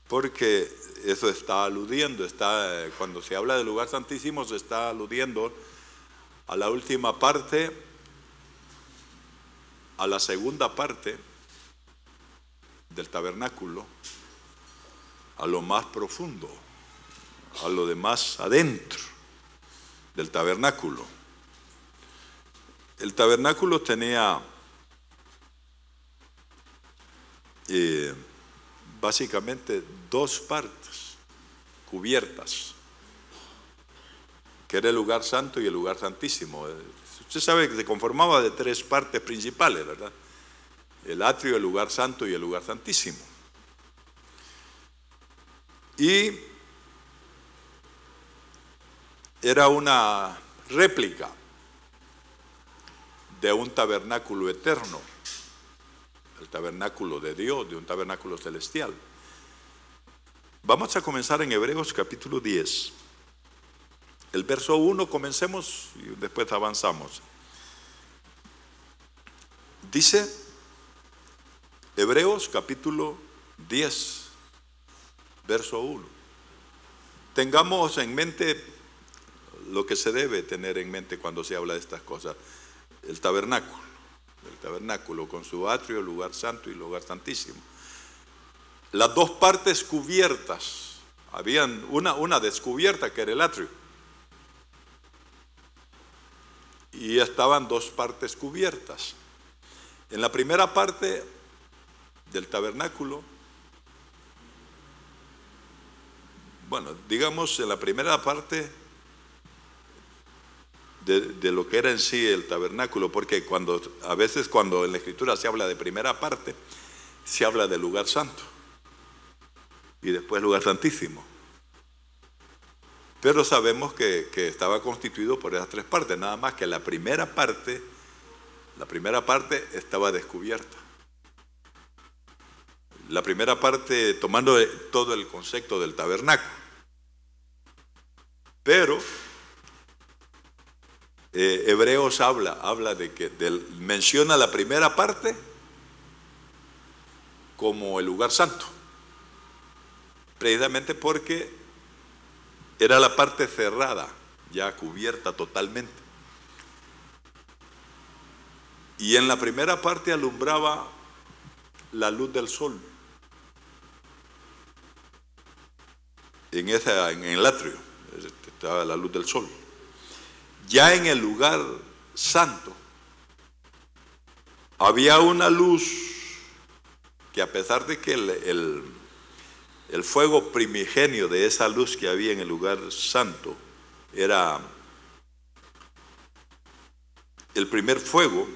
porque eso está aludiendo, cuando se habla del lugar santísimo se está aludiendo a la última parte, a la segunda parte del tabernáculo, a lo más profundo, a lo de más adentro del tabernáculo. El tabernáculo tenía básicamente dos partes cubiertas, que era el lugar santo y el lugar santísimo. Usted sabe que se conformaba de tres partes principales, ¿verdad? El atrio, el lugar santo y el lugar santísimo. Y era una réplica de un tabernáculo eterno, el tabernáculo de Dios, de un tabernáculo celestial. Vamos a comenzar en Hebreos capítulo 10. El verso 1, comencemos y después avanzamos. Dice Hebreos capítulo 10, verso 1. Tengamos en mente lo que se debe tener en mente cuando se habla de estas cosas. El tabernáculo con su atrio, el lugar santo y el lugar santísimo. Las dos partes cubiertas, habían una descubierta que era el atrio, y estaban dos partes cubiertas. En la primera parte del tabernáculo, bueno, digamos en la primera parte de lo que era en sí el tabernáculo, porque a veces cuando en la Escritura se habla de primera parte, se habla del lugar santo y después lugar santísimo. Pero sabemos que estaba constituido por esas tres partes, nada más que la primera parte estaba descubierta. La primera parte tomando todo el concepto del tabernáculo. Pero Hebreos habla de que menciona la primera parte como el lugar santo, precisamente porque era la parte cerrada, ya cubierta totalmente. Y en la primera parte alumbraba la luz del sol, en el atrio estaba la luz del sol. Ya en el lugar santo había una luz que, a pesar de que el fuego primigenio de esa luz que había en el lugar santo era el primer fuego,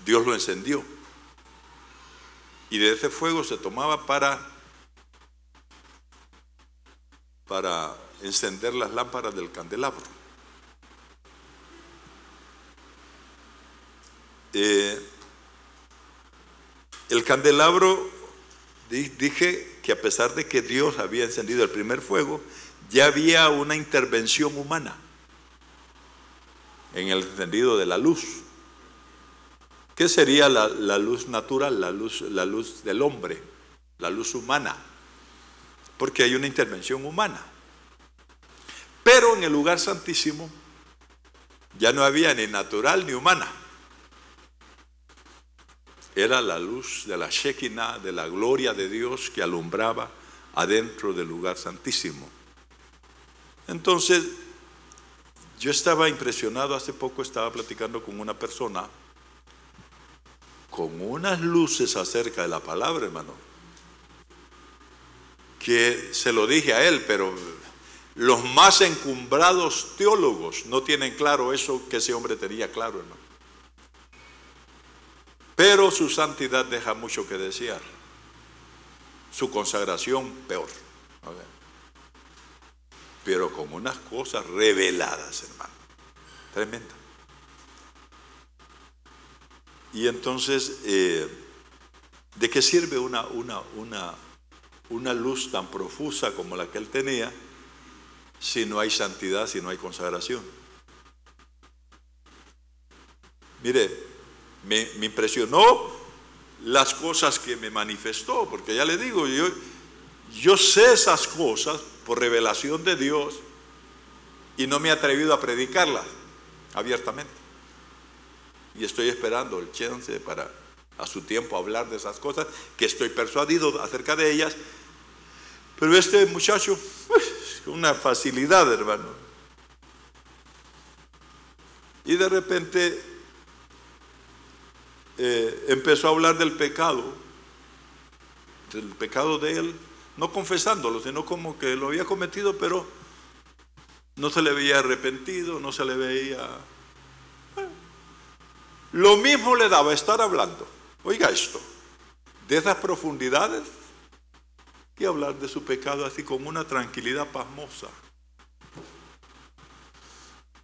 Dios lo encendió, y de ese fuego se tomaba para encender las lámparas del candelabro. El candelabro, dije que a pesar de que Dios había encendido el primer fuego, ya había una intervención humana en el encendido de la luz. ¿Qué sería la luz natural? La luz del hombre, la luz humana, porque hay una intervención humana. Pero en el lugar santísimo ya no había ni natural ni humana. Era la luz de la Shekinah, de la gloria de Dios, que alumbraba adentro del lugar santísimo. Entonces, yo estaba impresionado, hace poco estaba platicando con una persona con unas luces acerca de la palabra, hermano, que se lo dije a él, pero los más encumbrados teólogos no tienen claro eso que ese hombre tenía claro, hermano. Pero su santidad deja mucho que desear. Su consagración, peor. Pero con unas cosas reveladas, hermano. Tremenda. Y entonces, ¿de qué sirve una luz tan profusa como la que él tenía si no hay santidad, si no hay consagración? Mire, me impresionó las cosas que me manifestó, porque ya le digo, yo sé esas cosas por revelación de Dios y no me he atrevido a predicarlas abiertamente. Y estoy esperando el chance para a su tiempo hablar de esas cosas, que estoy persuadido acerca de ellas. Pero este muchacho, una facilidad, hermano. Y de repente empezó a hablar del pecado de él, no confesándolo, sino como que lo había cometido, pero no se le veía arrepentido, no se le veía... Lo mismo le daba estar hablando, oiga esto, de esas profundidades, que hablar de su pecado así con una tranquilidad pasmosa.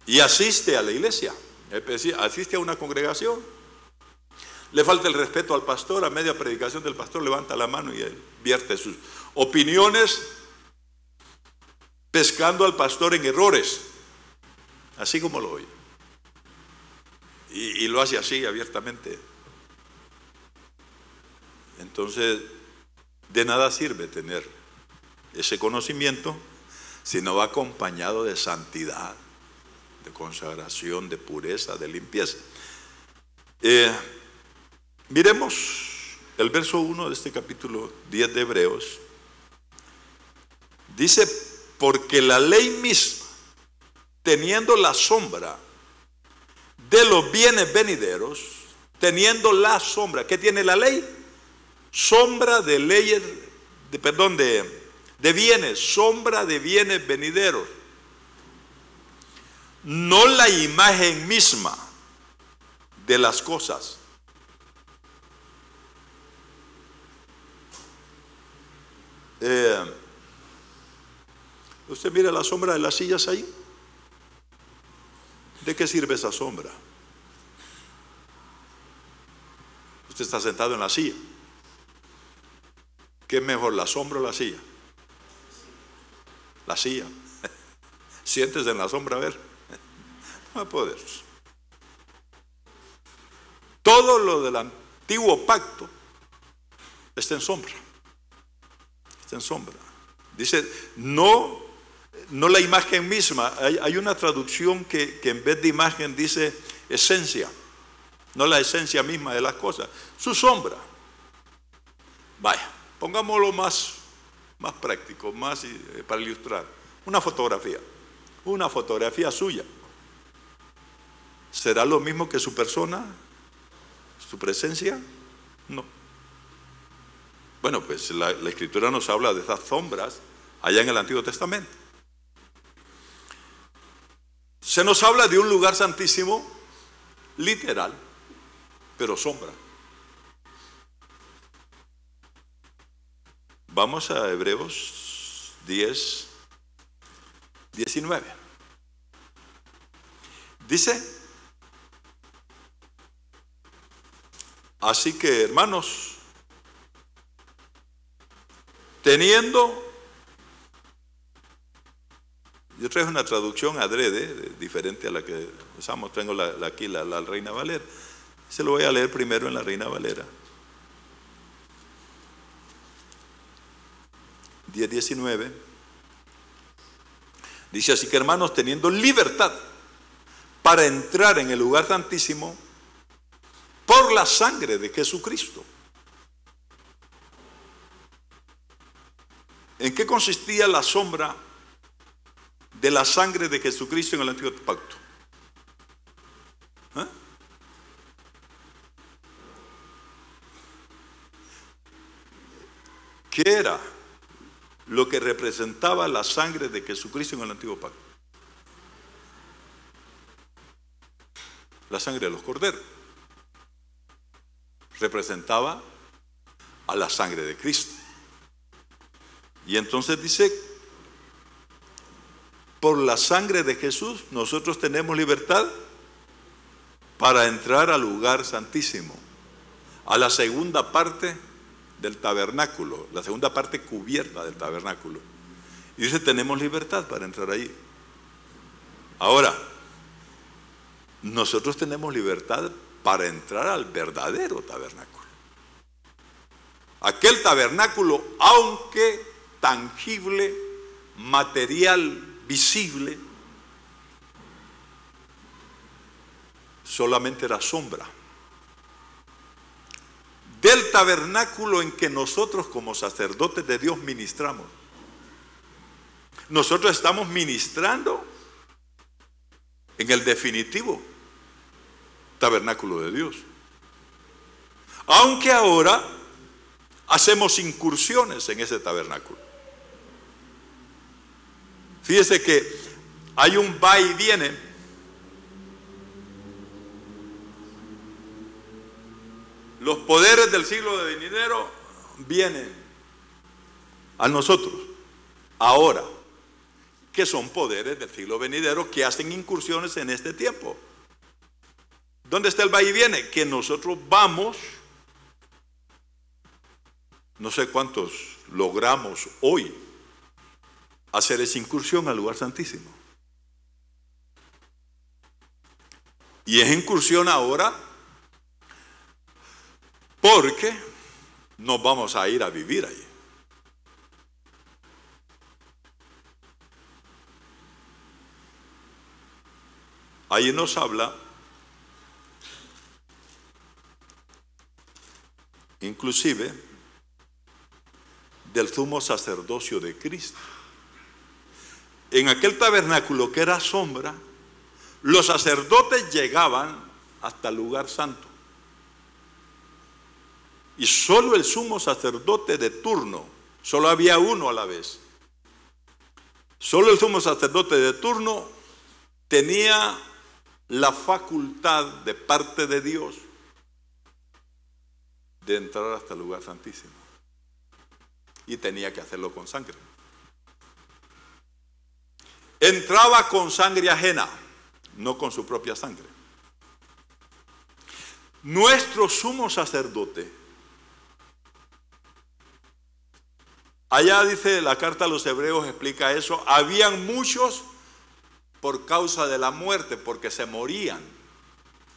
Y asiste a la iglesia, asiste a una congregación. Le falta el respeto al pastor, a media predicación del pastor levanta la mano y él vierte sus opiniones, pescando al pastor en errores, así como lo oye. Y lo hace así abiertamente. Entonces, de nada sirve tener ese conocimiento si no va acompañado de santidad, de consagración, de pureza, de limpieza. Miremos el verso 1 de este capítulo 10 de Hebreos. Dice, porque la ley misma, teniendo la sombra de los bienes venideros, teniendo la sombra, ¿qué tiene la ley? Sombra de leyes, de bienes, sombra de bienes venideros. No la imagen misma de las cosas. Usted mira la sombra de las sillas ahí. ¿De qué sirve esa sombra? Usted está sentado en la silla. ¿Qué es mejor, la sombra o la silla? La silla. Siéntese en la sombra a ver. No va a poder. Todo lo del antiguo pacto está en sombra. Está en sombra. Dice, no la imagen misma. Hay una traducción que en vez de imagen dice esencia. No la esencia misma de las cosas. Su sombra. Vaya, pongámoslo más práctico, más para ilustrar. Una fotografía suya. ¿Será lo mismo que su persona? ¿Su presencia? No. Bueno, pues la Escritura nos habla de esas sombras allá en el Antiguo Testamento. Se nos habla de un lugar santísimo, literal, pero sombra. Vamos a Hebreos 10, 19. Dice, así que hermanos, teniendo, yo traje una traducción adrede, diferente a la que usamos, tengo aquí la Reina Valera. Se lo voy a leer primero en la Reina Valera. 10:19. Dice, así que hermanos, teniendo libertad para entrar en el lugar santísimo por la sangre de Jesucristo. ¿En qué consistía la sombra de la sangre de Jesucristo en el Antiguo Pacto? ¿Qué era lo que representaba la sangre de Jesucristo en el Antiguo Pacto? La sangre de los corderos representaba a la sangre de Cristo. Y entonces dice, por la sangre de Jesús nosotros tenemos libertad para entrar al lugar santísimo, a la segunda parte del tabernáculo, la segunda parte cubierta del tabernáculo. Y dice, tenemos libertad para entrar ahí. Ahora, nosotros tenemos libertad para entrar al verdadero tabernáculo. Aquel tabernáculo, aunque tangible, material, visible, solamente era sombra del tabernáculo en que nosotros como sacerdotes de Dios ministramos. Nosotros estamos ministrando en el definitivo tabernáculo de Dios. Aunque ahora hacemos incursiones en ese tabernáculo. Fíjese que hay un va y viene. Los poderes del siglo de venidero vienen a nosotros ahora, que son poderes del siglo venidero que hacen incursiones en este tiempo. ¿Dónde está el va y viene? Que nosotros vamos, no sé cuántos logramos hoy hacer esa incursión al lugar santísimo. Y es incursión ahora porque nos vamos a ir a vivir allí. Ahí nos habla inclusive del sumo sacerdocio de Cristo. En aquel tabernáculo que era sombra, los sacerdotes llegaban hasta el lugar santo. Y solo el sumo sacerdote de turno, solo había uno a la vez. Solo el sumo sacerdote de turno tenía la facultad de parte de Dios de entrar hasta el lugar santísimo. Y tenía que hacerlo con sangre. Entraba con sangre ajena, no con su propia sangre. Nuestro sumo sacerdote, allá dice la carta a los hebreos, explica eso, habían muchos por causa de la muerte, porque se morían.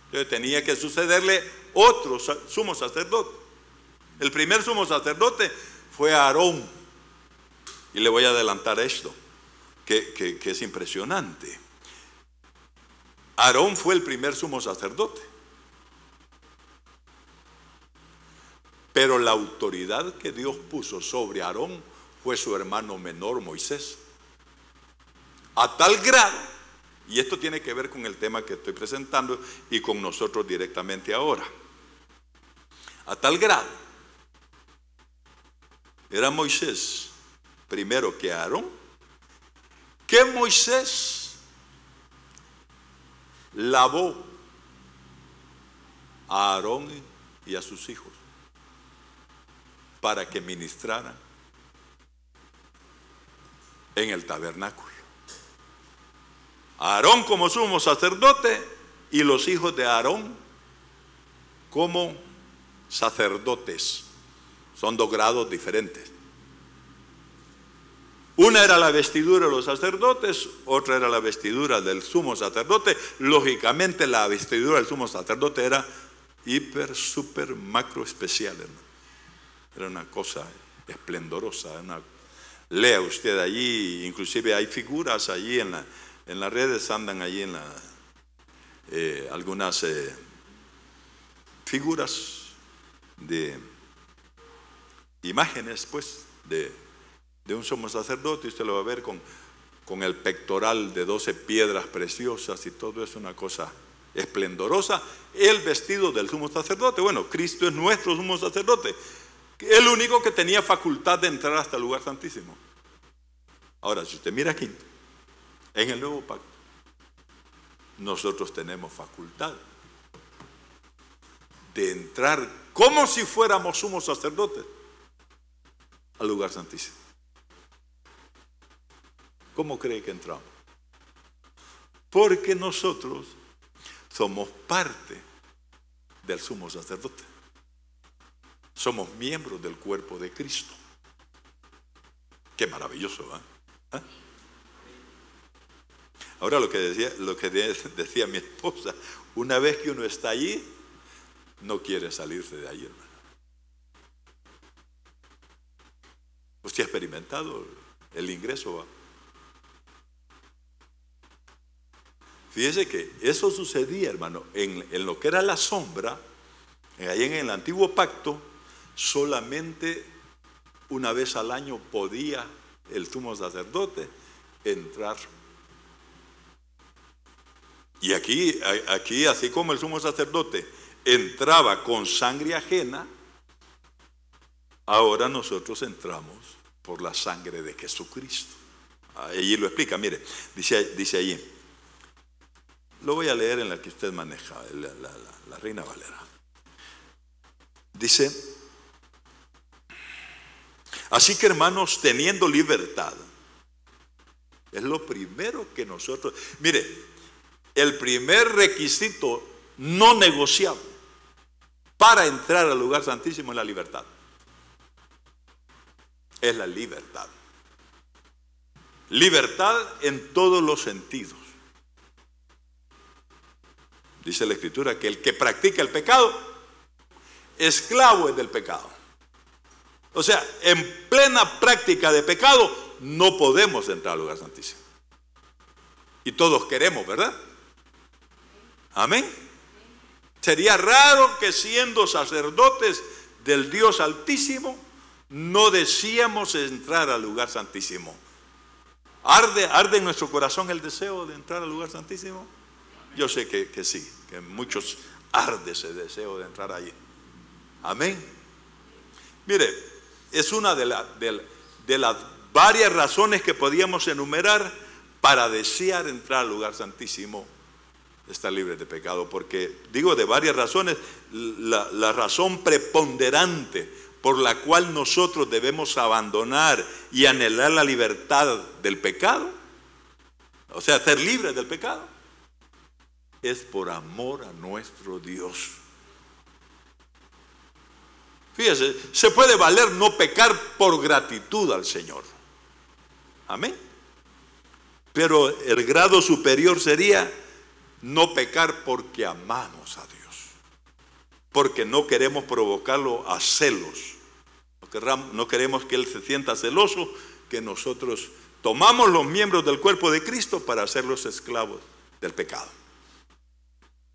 Entonces tenía que sucederle otro sumo sacerdote. El primer sumo sacerdote fue Aarón. Y le voy a adelantar esto, que es impresionante. Aarón fue el primer sumo sacerdote. Pero la autoridad que Dios puso sobre Aarón fue su hermano menor Moisés. A tal grado, y esto tiene que ver con el tema que estoy presentando y con nosotros directamente ahora. A tal grado, era Moisés primero que Aarón, que Moisés lavó a Aarón y a sus hijos para que ministraran en el tabernáculo. Aarón como sumo sacerdote y los hijos de Aarón como sacerdotes. Son dos grados diferentes. Una era la vestidura de los sacerdotes, otra era la vestidura del sumo sacerdote. Lógicamente la vestidura del sumo sacerdote era hiper, super, macro especial, hermano. Era una cosa esplendorosa. Lea usted allí, inclusive hay figuras allí en las redes, andan allí en algunas figuras de imágenes, pues, de un sumo sacerdote. Usted lo va a ver con el pectoral de 12 piedras preciosas y todo es una cosa esplendorosa. El vestido del sumo sacerdote, bueno, Cristo es nuestro sumo sacerdote, el único que tenía facultad de entrar hasta el lugar santísimo. Ahora, si usted mira aquí, en el nuevo pacto, nosotros tenemos facultad de entrar como si fuéramos sumos sacerdotes al lugar santísimo. ¿Cómo cree que entramos? Porque nosotros somos parte del sumo sacerdote. Somos miembros del cuerpo de Cristo. Qué maravilloso, ¿eh? Ahora lo que decía mi esposa, una vez que uno está allí, no quiere salirse de ahí, hermano. Usted ¿Sí ha experimentado el ingreso? Fíjese que eso sucedía, hermano, en lo que era la sombra, ahí en el antiguo pacto, solamente una vez al año podía el sumo sacerdote entrar. Y aquí, así como el sumo sacerdote entraba con sangre ajena, ahora nosotros entramos por la sangre de Jesucristo. Allí lo explica, mire, dice allí, lo voy a leer en la que usted maneja, la Reina Valera. Dice, así que hermanos, teniendo libertad, es lo primero que nosotros, mire, el primer requisito no negociable para entrar al lugar santísimo es la libertad. Es la libertad. Libertad en todos los sentidos. Dice la Escritura que el que practica el pecado, esclavo es del pecado. O sea, en plena práctica de pecado no podemos entrar al lugar santísimo. Y todos queremos, ¿verdad? Amén. Sería raro que siendo sacerdotes del Dios Altísimo no deseamos entrar al lugar santísimo. ¿Arde en nuestro corazón el deseo de entrar al lugar santísimo? Yo sé que sí, que en muchos arde ese deseo de entrar allí. Amén. Mire, es una de las varias razones que podíamos enumerar para desear entrar al lugar santísimo, estar libre de pecado. Porque digo de varias razones, la razón preponderante por la cual nosotros debemos abandonar y anhelar la libertad del pecado, o sea, ser libres del pecado, es por amor a nuestro Dios. Fíjese, se puede valer no pecar por gratitud al Señor. Amén. Pero el grado superior sería no pecar porque amamos a Dios. Porque no queremos provocarlo a celos. No queremos que Él se sienta celoso, que nosotros tomamos los miembros del cuerpo de Cristo para hacerlos esclavos del pecado.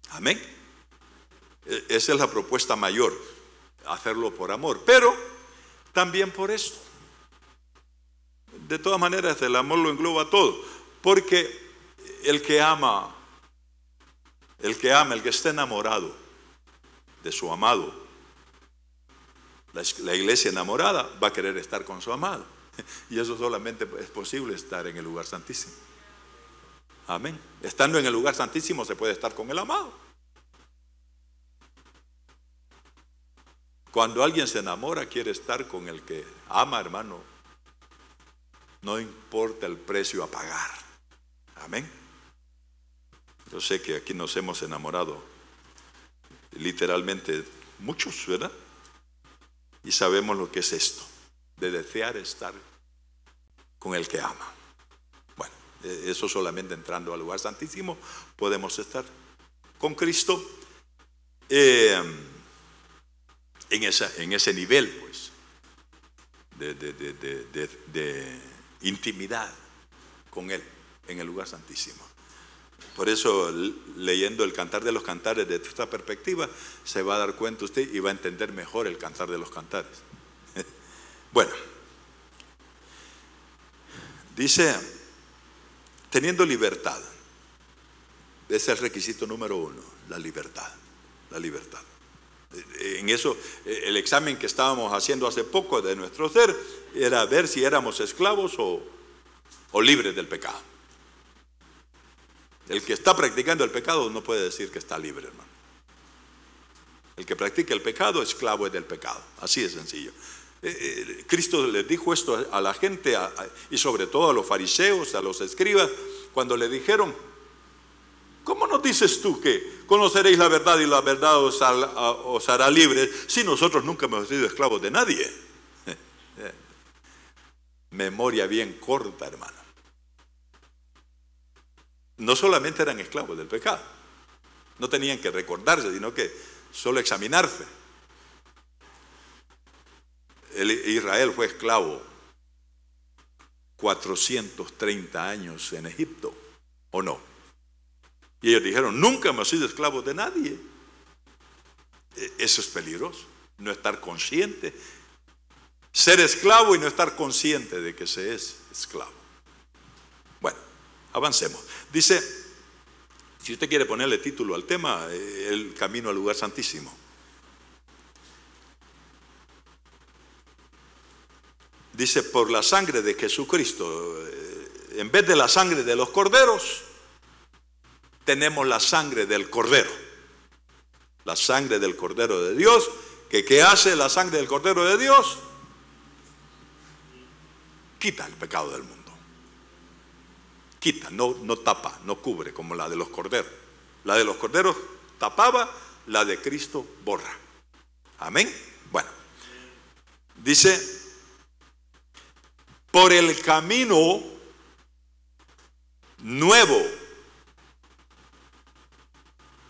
Amén. Esa es la propuesta mayor, hacerlo por amor, pero también por esto. De todas maneras, el amor lo engloba todo, porque el que ama, el que está enamorado de su amado, la iglesia enamorada va a querer estar con su amado, y eso solamente es posible estar en el lugar santísimo. Amén. Estando en el lugar santísimo se puede estar con el amado. Cuando alguien se enamora, quiere estar con el que ama, hermano. No importa el precio a pagar. Amén. Yo sé que aquí nos hemos enamorado literalmente muchos, ¿verdad? Y sabemos lo que es esto, de desear estar con el que ama. Bueno, eso solamente entrando al lugar santísimo podemos estar con Cristo en ese nivel, pues, de intimidad con Él en el lugar santísimo. Por eso, leyendo el Cantar de los Cantares desde esta perspectiva, se va a dar cuenta usted y va a entender mejor el Cantar de los Cantares. Bueno, dice, teniendo libertad, ese es el requisito número 1, la libertad, la libertad. En eso, el examen que estábamos haciendo hace poco de nuestro ser era ver si éramos esclavos o libres del pecado. El que está practicando el pecado no puede decir que está libre, hermano. El que practica el pecado, esclavo es del pecado. Así de sencillo. Cristo les dijo esto a la gente y sobre todo a los fariseos, a los escribas, cuando le dijeron: ¿cómo nos dices tú que conoceréis la verdad y la verdad os hará libres si nosotros nunca hemos sido esclavos de nadie? Memoria bien corta, hermano. No solamente eran esclavos del pecado, no tenían que recordarse, sino que solo examinarse. Israel fue esclavo 430 años en Egipto, ¿o no? Y ellos dijeron, nunca hemos sido esclavos de nadie. Eso es peligroso, no estar consciente. Ser esclavo y no estar consciente de que se es esclavo. Bueno, avancemos. Dice, si usted quiere ponerle título al tema, el camino al lugar santísimo. Dice, por la sangre de Jesucristo, en vez de la sangre de los corderos, tenemos la sangre del Cordero. La sangre del Cordero de Dios. ¿Qué hace la sangre del Cordero de Dios? Quita el pecado del mundo. Quita, no tapa, no cubre como la de los corderos. La de los corderos tapaba, la de Cristo borra. Amén. Bueno, dice, por el camino nuevo.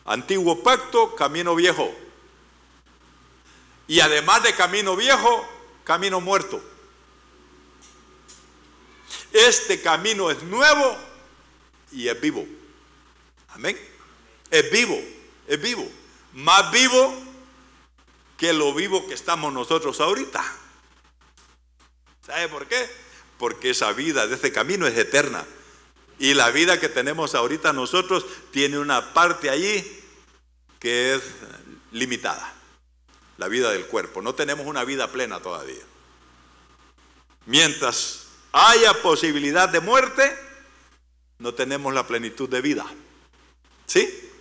Antiguo pacto, camino viejo. Y además de camino viejo, camino muerto. Este camino es nuevo y es vivo. Amén. Es vivo, es vivo. Más vivo que lo vivo que estamos nosotros ahorita. ¿Sabe por qué? Porque esa vida de este camino es eterna. Y la vida que tenemos ahorita nosotros tiene una parte allí que es limitada. La vida del cuerpo. No tenemos una vida plena todavía. Mientras haya posibilidad de muerte, no tenemos la plenitud de vida. ¿Sí?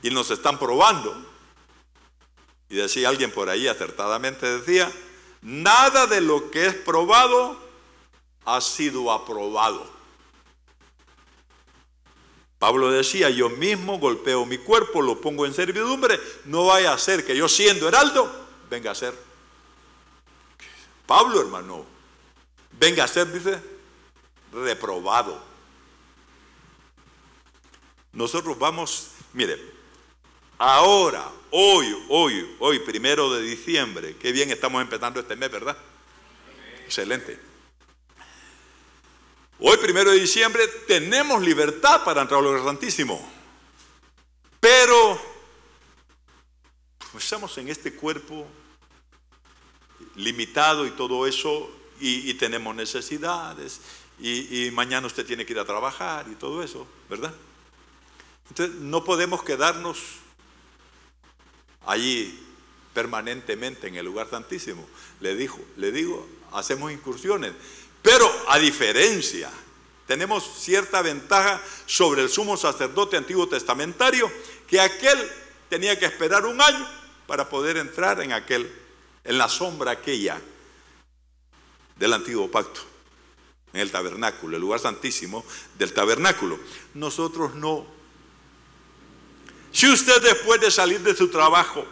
Y nos están probando. Y decía alguien por ahí, acertadamente decía, nada de lo que es probado ha sido aprobado. Pablo decía, yo mismo golpeo mi cuerpo, lo pongo en servidumbre, no vaya a ser que yo siendo heraldo, venga a ser. Pablo, hermano, venga a ser, dice, reprobado. Nosotros vamos, mire, ahora, hoy, 1 de diciembre, qué bien estamos empezando este mes, ¿verdad? Excelente. Hoy, 1 de diciembre, tenemos libertad para entrar al lugar santísimo. Pero, estamos en este cuerpo limitado y todo eso, y tenemos necesidades, y mañana usted tiene que ir a trabajar y todo eso, ¿verdad? Entonces, no podemos quedarnos allí permanentemente en el lugar santísimo. Le digo, hacemos incursiones. Pero a diferencia, tenemos cierta ventaja sobre el sumo sacerdote antiguo testamentario, que aquel tenía que esperar un año para poder entrar en la sombra aquella del antiguo pacto, en el tabernáculo, el lugar santísimo del tabernáculo. Nosotros no. Si usted después de salir de su trabajo,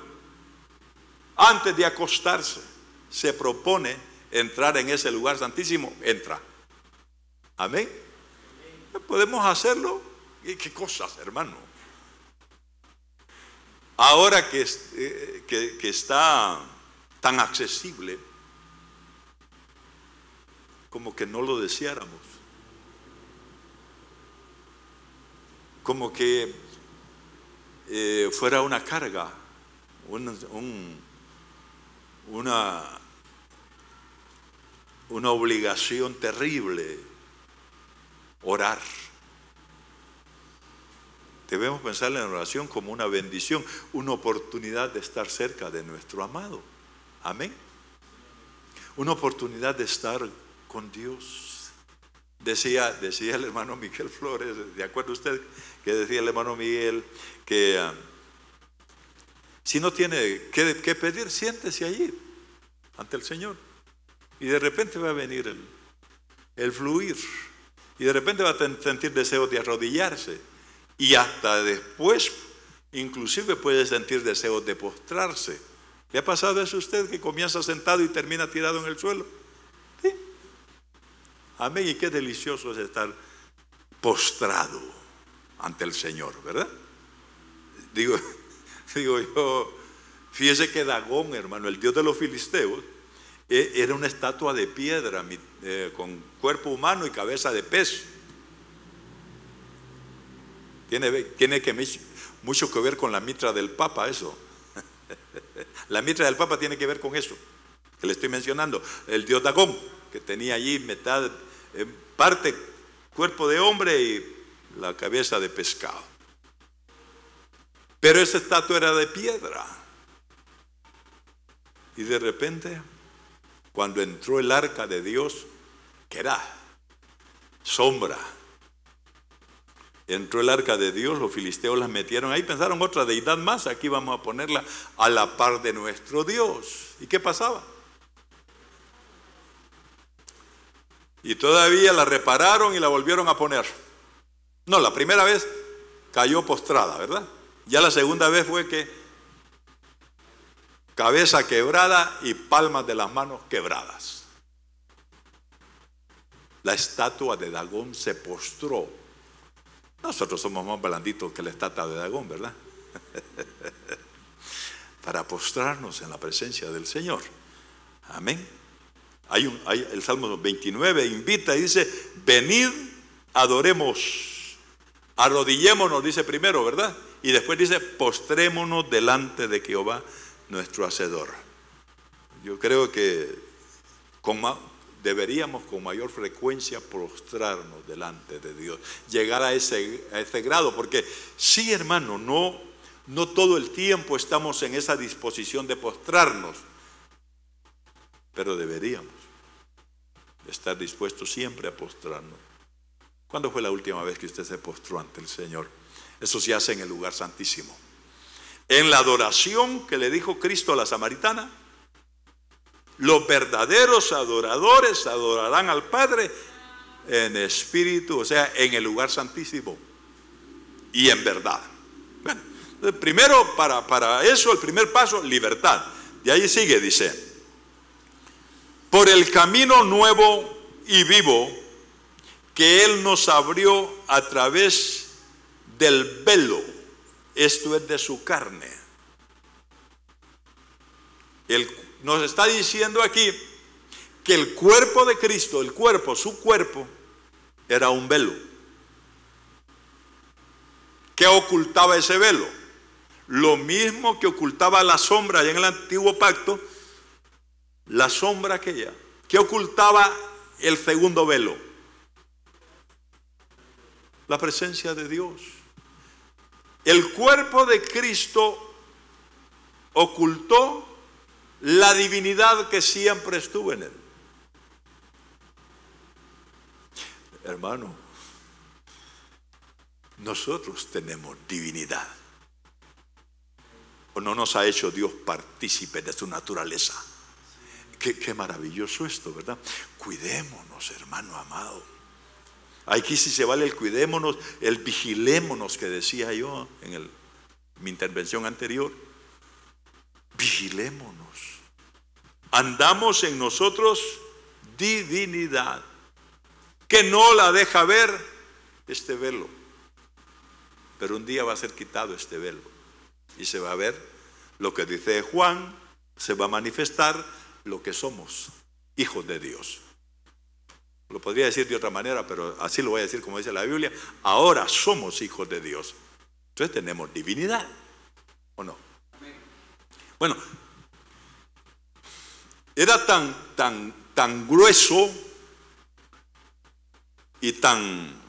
antes de acostarse, se propone entrar en ese lugar santísimo, entra. Amén. Podemos hacerlo. ¿Y qué cosas, hermano? Ahora que está tan accesible, como que no lo deseáramos. Como que fuera una carga, una obligación terrible, orar. Debemos pensar en la oración como una bendición, una oportunidad de estar cerca de nuestro amado. Amén. Una oportunidad de estar con Dios. Decía el hermano Miguel Flores, ¿de acuerdo usted? Que decía el hermano Miguel que si no tiene que pedir, siéntese allí ante el Señor. Y de repente va a venir el fluir. Y de repente va a sentir deseos de arrodillarse. Y hasta después, inclusive puede sentir deseos de postrarse. ¿Le ha pasado eso a usted, que comienza sentado y termina tirado en el suelo? ¿Sí? Amén. Y qué delicioso es estar postrado ante el Señor, ¿verdad? Digo yo, fíjese que Dagón, hermano, el dios de los filisteos, Era una estatua de piedra con cuerpo humano y cabeza de pez. Mucho que ver con la mitra del Papa eso. La mitra del Papa tiene que ver con eso que le estoy mencionando. El dios Dagón, que tenía allí parte cuerpo de hombre y la cabeza de pescado. Pero esa estatua era de piedra. Y de repente, cuando entró el arca de Dios, que era sombra, entró el arca de Dios, los filisteos las metieron ahí, pensaron otra deidad más, aquí vamos a ponerla a la par de nuestro Dios. ¿Y qué pasaba? Y todavía la repararon y la volvieron a poner. No, la primera vez cayó postrada, ¿verdad? Ya la segunda vez fue que cabeza quebrada y palmas de las manos quebradas. La estatua de Dagón se postró. Nosotros somos más blanditos que la estatua de Dagón, ¿verdad? Para postrarnos en la presencia del Señor. Amén. El Salmo 29 invita y dice: venid, adoremos, arrodillémonos, dice primero, ¿verdad? Y después dice: postrémonos delante de Jehová nuestro Hacedor. Yo creo que deberíamos con mayor frecuencia postrarnos delante de Dios, llegar a ese grado, porque sí, hermano, no todo el tiempo estamos en esa disposición de postrarnos, pero deberíamos estar dispuestos siempre a postrarnos. ¿Cuándo fue la última vez que usted se postró ante el Señor? Eso se hace en el lugar santísimo. En la adoración que le dijo Cristo a la samaritana, los verdaderos adoradores adorarán al Padre en espíritu, o sea, en el lugar santísimo y en verdad. Bueno, primero para eso, el primer paso, libertad. De ahí sigue, dice: por el camino nuevo y vivo que Él nos abrió a través del velo, esto es de su carne. Nos está diciendo aquí que el cuerpo de Cristo, su cuerpo, era un velo. ¿Qué ocultaba ese velo? Lo mismo que ocultaba la sombra allá en el antiguo pacto, la sombra aquella. ¿Qué ocultaba el segundo velo? La presencia de Dios. El cuerpo de Cristo ocultó la divinidad que siempre estuvo en Él. Hermano, nosotros tenemos divinidad. ¿O no nos ha hecho Dios partícipe de su naturaleza? Qué maravilloso esto, ¿verdad? Cuidémonos, hermano amado. Aquí sí se vale el cuidémonos, el vigilémonos que decía yo en mi intervención anterior. Vigilémonos. Andamos en nosotros divinidad que no la deja ver este velo. Pero un día va a ser quitado este velo y se va a ver lo que dice Juan, se va a manifestar lo que somos, hijos de Dios. Lo podría decir de otra manera, pero así lo voy a decir como dice la Biblia: ahora somos hijos de Dios. Entonces tenemos divinidad, ¿o no? Bueno, era tan grueso y tan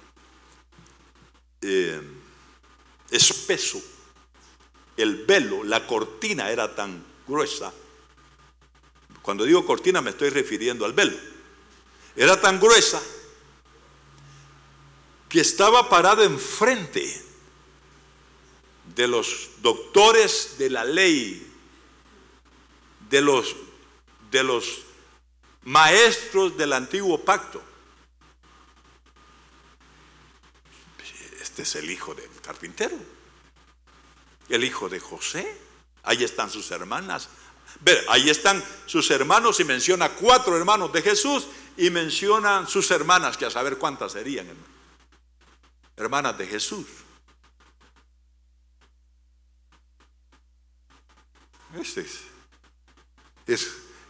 espeso el velo, la cortina era tan gruesa. Cuando digo cortina me estoy refiriendo al velo. Era tan gruesa que estaba parada enfrente de los doctores de la ley, de los maestros del antiguo pacto. Este es el hijo del carpintero, el hijo de José. Ahí están sus hermanas. Ahí están sus hermanos y menciona 4 hermanos de Jesús y menciona sus hermanas, que a saber cuántas serían, hermanas de Jesús.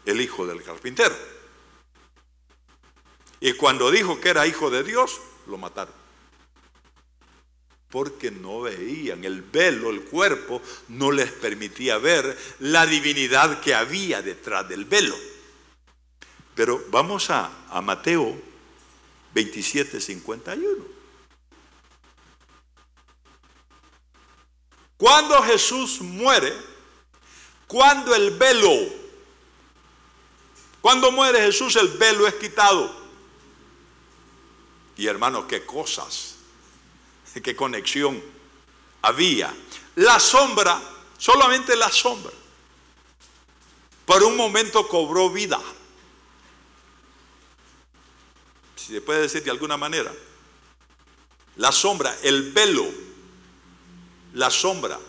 el hijo del carpintero. Y cuando dijo que era hijo de Dios, lo mataron. Porque no veían el velo, el cuerpo no les permitía ver la divinidad que había detrás del velo. Pero vamos a Mateo 27:51. Cuando Jesús muere, cuando el velo, cuando muere Jesús, el velo es quitado. Y hermanos, qué cosas, qué conexión había. La sombra, solamente la sombra, por un momento cobró vida. Si se puede decir de alguna manera, la sombra, el velo, la sombra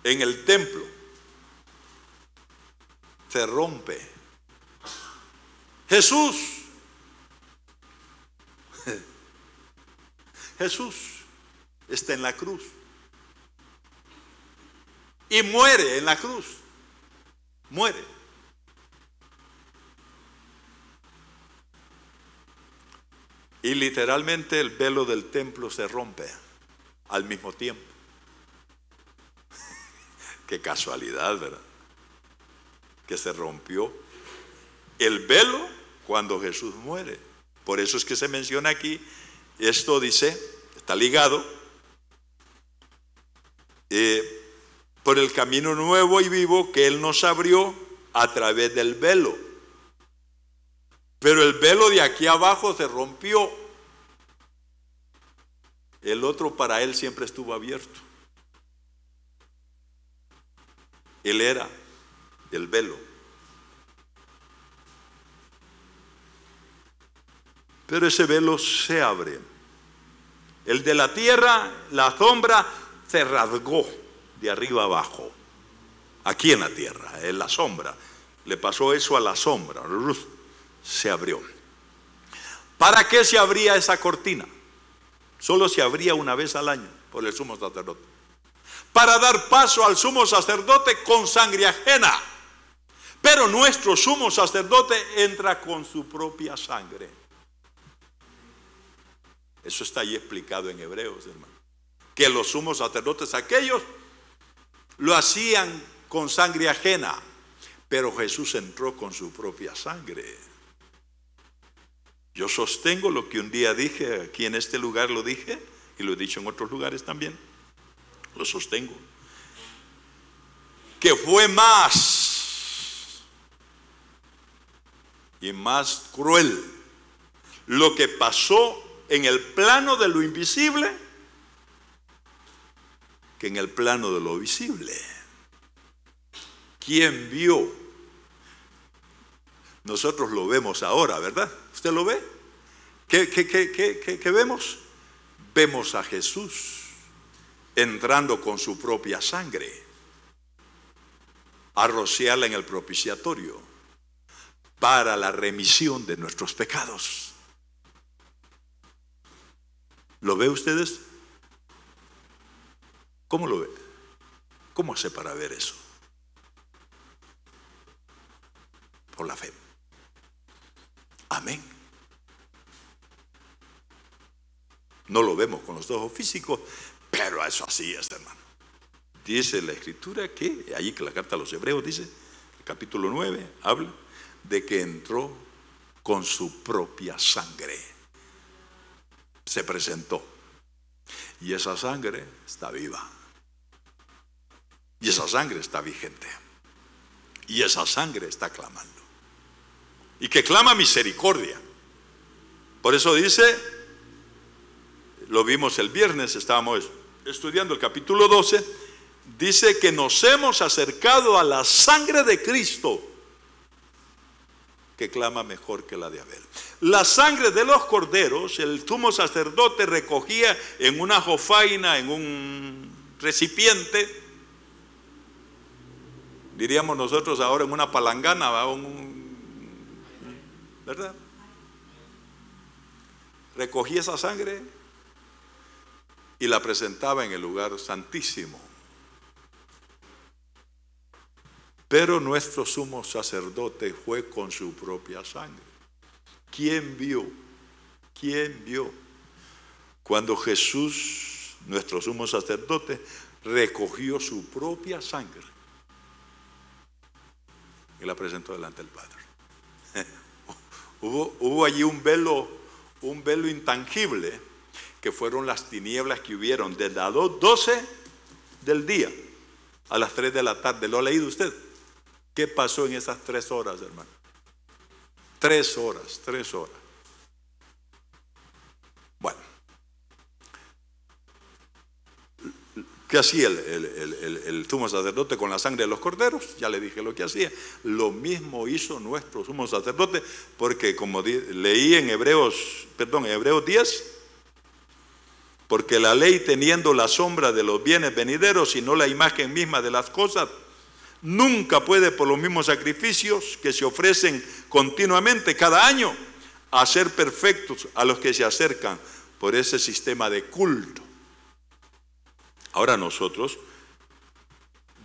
en el templo se rompe. Jesús está en la cruz y muere en la cruz, muere. Y literalmente el velo del templo se rompe al mismo tiempo. Qué casualidad, ¿verdad? Que se rompió el velo cuando Jesús muere. Por eso es que se menciona aquí, esto dice, está ligado, por el camino nuevo y vivo que Él nos abrió a través del velo. Pero el velo de aquí abajo se rompió. El otro para Él siempre estuvo abierto. Él era el velo. Pero ese velo se abre. El de la tierra, la sombra, se rasgó de arriba abajo. Aquí en la tierra, en la sombra. Le pasó eso a la sombra. Se abrió. ¿Para qué se abría esa cortina? Solo se abría una vez al año por el sumo sacerdote. Para dar paso al sumo sacerdote con sangre ajena. Pero nuestro sumo sacerdote entra con su propia sangre. Eso está ahí explicado en Hebreos, hermano. Que los sumos sacerdotes aquellos lo hacían con sangre ajena. Pero Jesús entró con su propia sangre. Yo sostengo lo que un día dije, aquí en este lugar lo dije, y lo he dicho en otros lugares también. Lo sostengo. Que fue más y más cruel lo que pasó en el plano de lo invisible que en el plano de lo visible. ¿Quién vio? Nosotros lo vemos ahora, ¿verdad? ¿Usted lo ve? ¿Qué vemos? Vemos a Jesús entrando con su propia sangre a rociarla en el propiciatorio para la remisión de nuestros pecados. ¿Lo ve ustedes? ¿Cómo lo ve? ¿Cómo hace para ver eso? Por la fe. Amén. No lo vemos con los ojos físicos, pero eso así es, hermano. Dice la Escritura que, allí que la carta a los Hebreos dice, el capítulo 9, habla de que entró con su propia sangre. Se presentó. Y esa sangre está viva. Y esa sangre está vigente. Y esa sangre está clamando. Y que clama misericordia. Por eso dice, lo vimos el viernes, estábamos estudiando el capítulo 12, dice que nos hemos acercado a la sangre de Cristo, que clama mejor que la de Abel. La sangre de los corderos, el sumo sacerdote recogía en una jofaina, en un recipiente, diríamos nosotros ahora en una palangana, ¿verdad? Recogía esa sangre y la presentaba en el lugar santísimo. Pero nuestro sumo sacerdote fue con su propia sangre. ¿Quién vio? ¿Quién vio? Cuando Jesús, nuestro sumo sacerdote, recogió su propia sangre y la presentó delante del Padre. Hubo allí un velo intangible, que fueron las tinieblas que hubieron desde las 12 del día a las 3 de la tarde. ¿Lo ha leído usted? ¿Qué pasó en esas 3 horas, hermano? 3 horas. Bueno, ¿qué hacía el sumo sacerdote con la sangre de los corderos? Ya le dije lo que hacía. Lo mismo hizo nuestro sumo sacerdote, porque como leí en Hebreos 10, porque la ley, teniendo la sombra de los bienes venideros y no la imagen misma de las cosas, nunca puede, por los mismos sacrificios que se ofrecen continuamente cada año, hacer perfectos a los que se acercan por ese sistema de culto. Ahora nosotros,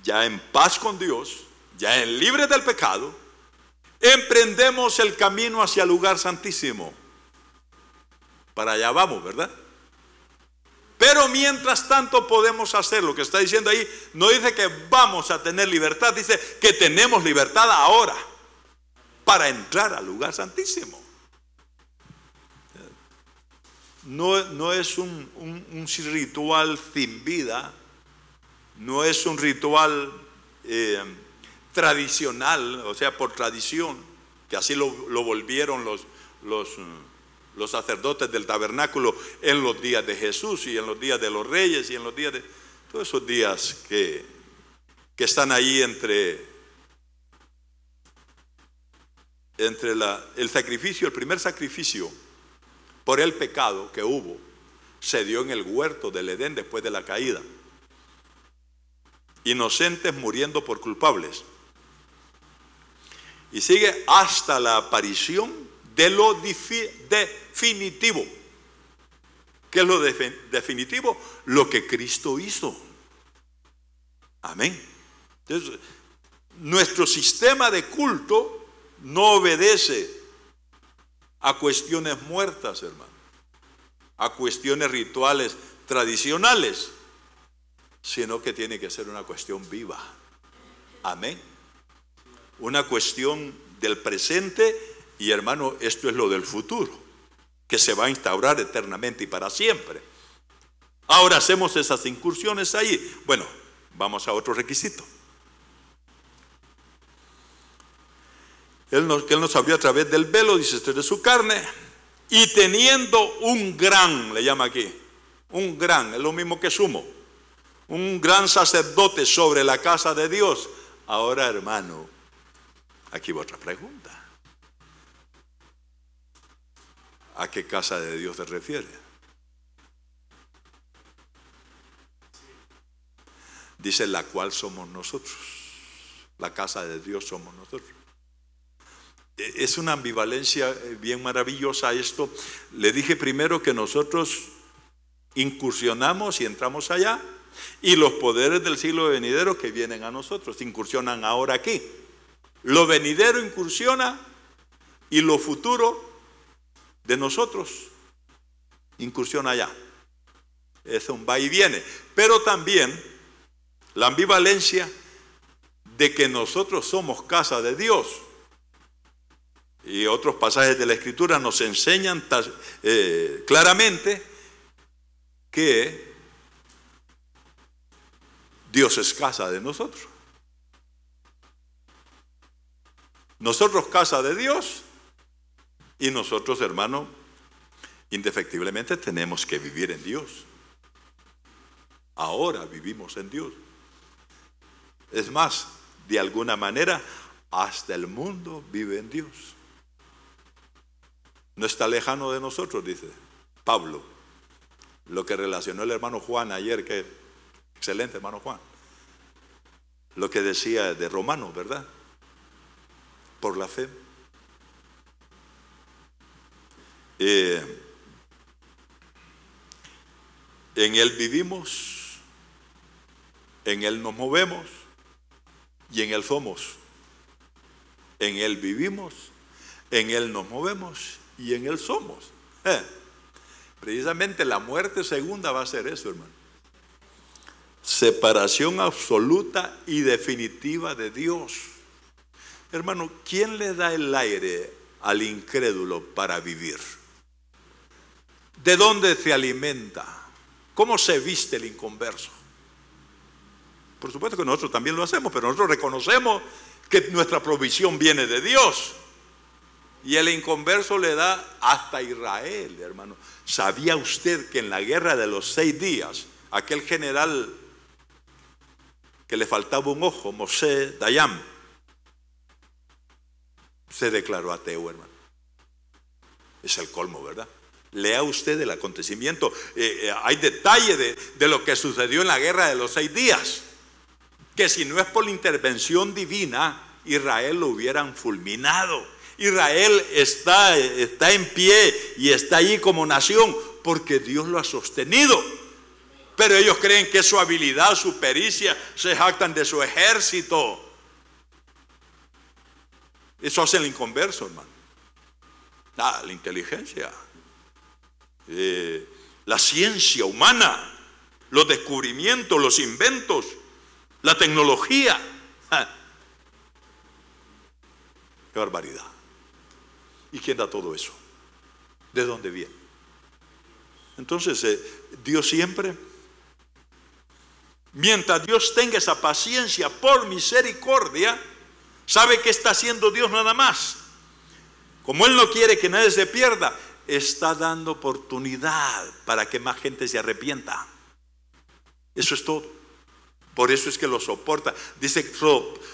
ya en paz con Dios, ya en libres del pecado, emprendemos el camino hacia el lugar santísimo. Para allá vamos, ¿verdad? Pero mientras tanto podemos hacer lo que está diciendo ahí. No dice que vamos a tener libertad, dice que tenemos libertad ahora para entrar al lugar santísimo. No es un ritual sin vida, no es un ritual tradicional, o sea, por tradición, que así lo volvieron los sacerdotes del tabernáculo en los días de Jesús y en los días de los reyes y en los días de todos esos días que están ahí entre el sacrificio, el primer sacrificio por el pecado que hubo, se dio en el huerto del Edén después de la caída. Inocentes muriendo por culpables. Y sigue hasta la aparición de lo definitivo. ¿Qué es lo definitivo? Lo que Cristo hizo. Amén. Entonces, nuestro sistema de culto no obedece a cuestiones muertas, hermano, a cuestiones rituales tradicionales, sino que tiene que ser una cuestión viva. Amén. Una cuestión del presente. Y hermano, esto es lo del futuro, que se va a instaurar eternamente y para siempre. Ahora hacemos esas incursiones ahí. Bueno, vamos a otro requisito. Que Él nos abrió a través del velo, dice, esto es de su carne, y teniendo un gran, le llama aquí, un gran, es lo mismo que sumo, un gran sacerdote sobre la casa de Dios. Ahora, hermano, aquí va otra pregunta. ¿A qué casa de Dios se refiere? Dice, la cual somos nosotros. La casa de Dios somos nosotros. Es una ambivalencia bien maravillosa esto. Le dije primero que nosotros incursionamos y entramos allá, y los poderes del siglo venidero que vienen a nosotros incursionan ahora aquí. Lo venidero incursiona y lo futuro de nosotros incursiona allá. Es un va y viene. Pero también la ambivalencia de que nosotros somos casa de Dios. Y otros pasajes de la Escritura nos enseñan claramente que Dios es casa de nosotros. Nosotros casa de Dios, y nosotros, hermano, indefectiblemente tenemos que vivir en Dios. Ahora vivimos en Dios. Es más, de alguna manera, hasta el mundo vive en Dios. No está lejano de nosotros, dice Pablo. Lo que relacionó el hermano Juan ayer, que excelente hermano Juan. Lo que decía de Romanos, ¿verdad? Por la fe. En Él vivimos, en Él nos movemos y en Él somos. En Él vivimos, en Él nos movemos y en Él somos. Precisamente la muerte segunda va a ser eso, hermano. Separación absoluta y definitiva de Dios. Hermano, ¿quién le da el aire al incrédulo para vivir? ¿De dónde se alimenta? ¿Cómo se viste el inconverso? Por supuesto que nosotros también lo hacemos, pero nosotros reconocemos que nuestra provisión viene de Dios. Y el inconverso le da hasta Israel, hermano. ¿Sabía usted que en la guerra de los 6 días, aquel general que le faltaba un ojo, Moshe Dayan, se declaró ateo, hermano? Es el colmo, ¿verdad? Lea usted el acontecimiento. Hay detalle de lo que sucedió en la guerra de los 6 días. Que si no es por la intervención divina, Israel lo hubieran fulminado. Israel está en pie y está allí como nación porque Dios lo ha sostenido. Pero ellos creen que es su habilidad, su pericia, se jactan de su ejército. Eso hace el inconverso, hermano. La inteligencia, la ciencia humana, los descubrimientos, los inventos, la tecnología. ¡Qué barbaridad! ¿Y quién da todo eso? ¿De dónde viene? Entonces, Dios siempre, mientras Dios tenga esa paciencia por misericordia, ¿sabe qué está haciendo Dios nada más? Como Él no quiere que nadie se pierda, está dando oportunidad para que más gente se arrepienta. Eso es todo. Por eso es que lo soporta. Dice,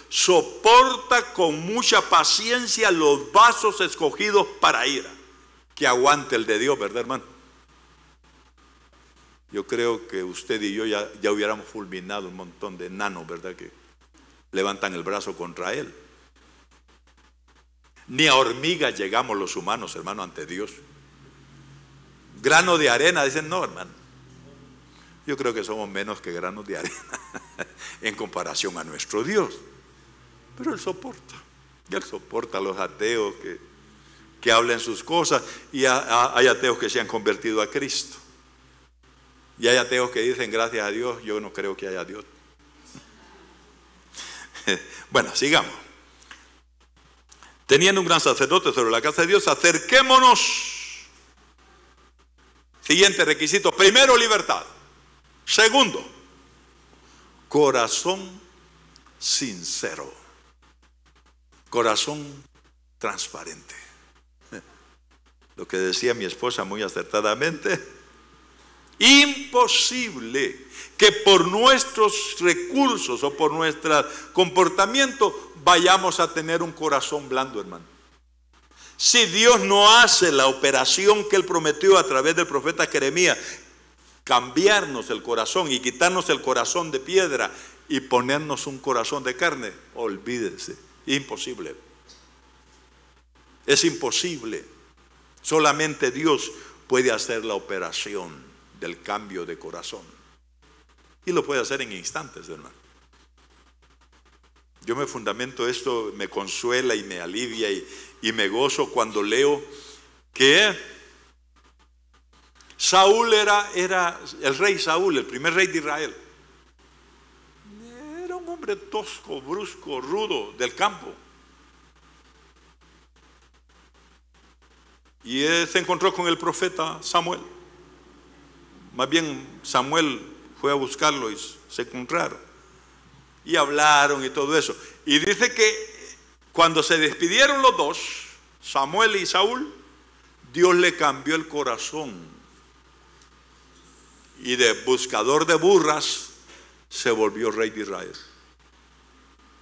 soporta con mucha paciencia los vasos escogidos para ira. Que aguante el de Dios, ¿verdad, hermano? Yo creo que usted y yo ya hubiéramos fulminado un montón de enanos, ¿verdad? Que levantan el brazo contra Él. Ni a hormigas llegamos los humanos, hermano, ante Dios. Grano de arena, dicen, no, hermano. Yo creo que somos menos que granos de arena en comparación a nuestro Dios. Pero Él soporta. Y Él soporta a los ateos que hablen sus cosas. Y hay ateos que se han convertido a Cristo. Y hay ateos que dicen, gracias a Dios, yo no creo que haya Dios. Bueno, sigamos. Teniendo un gran sacerdote sobre la casa de Dios, acerquémonos. Siguiente requisito. Primero, libertad. Segundo, corazón sincero. Corazón transparente. Lo que decía mi esposa muy acertadamente. Imposible que por nuestros recursos o por nuestro comportamiento vayamos a tener un corazón blando, hermano. Si Dios no hace la operación que Él prometió a través del profeta Jeremías, cambiarnos el corazón y quitarnos el corazón de piedra y ponernos un corazón de carne, olvídense, imposible. Es imposible. Solamente Dios puede hacer la operación del cambio de corazón. Y lo puede hacer en instantes, hermano. Yo me fundamento esto, me consuela y me alivia y me gozo cuando leo que Saúl era el rey Saúl, el primer rey de Israel. Era un hombre tosco, brusco, rudo, del campo. Y él se encontró con el profeta Samuel. Más bien Samuel fue a buscarlo y se encontraron. Y hablaron y todo eso. Y dice que cuando se despidieron los dos, Samuel y Saúl, Dios le cambió el corazón. Y de buscador de burras se volvió rey de Israel.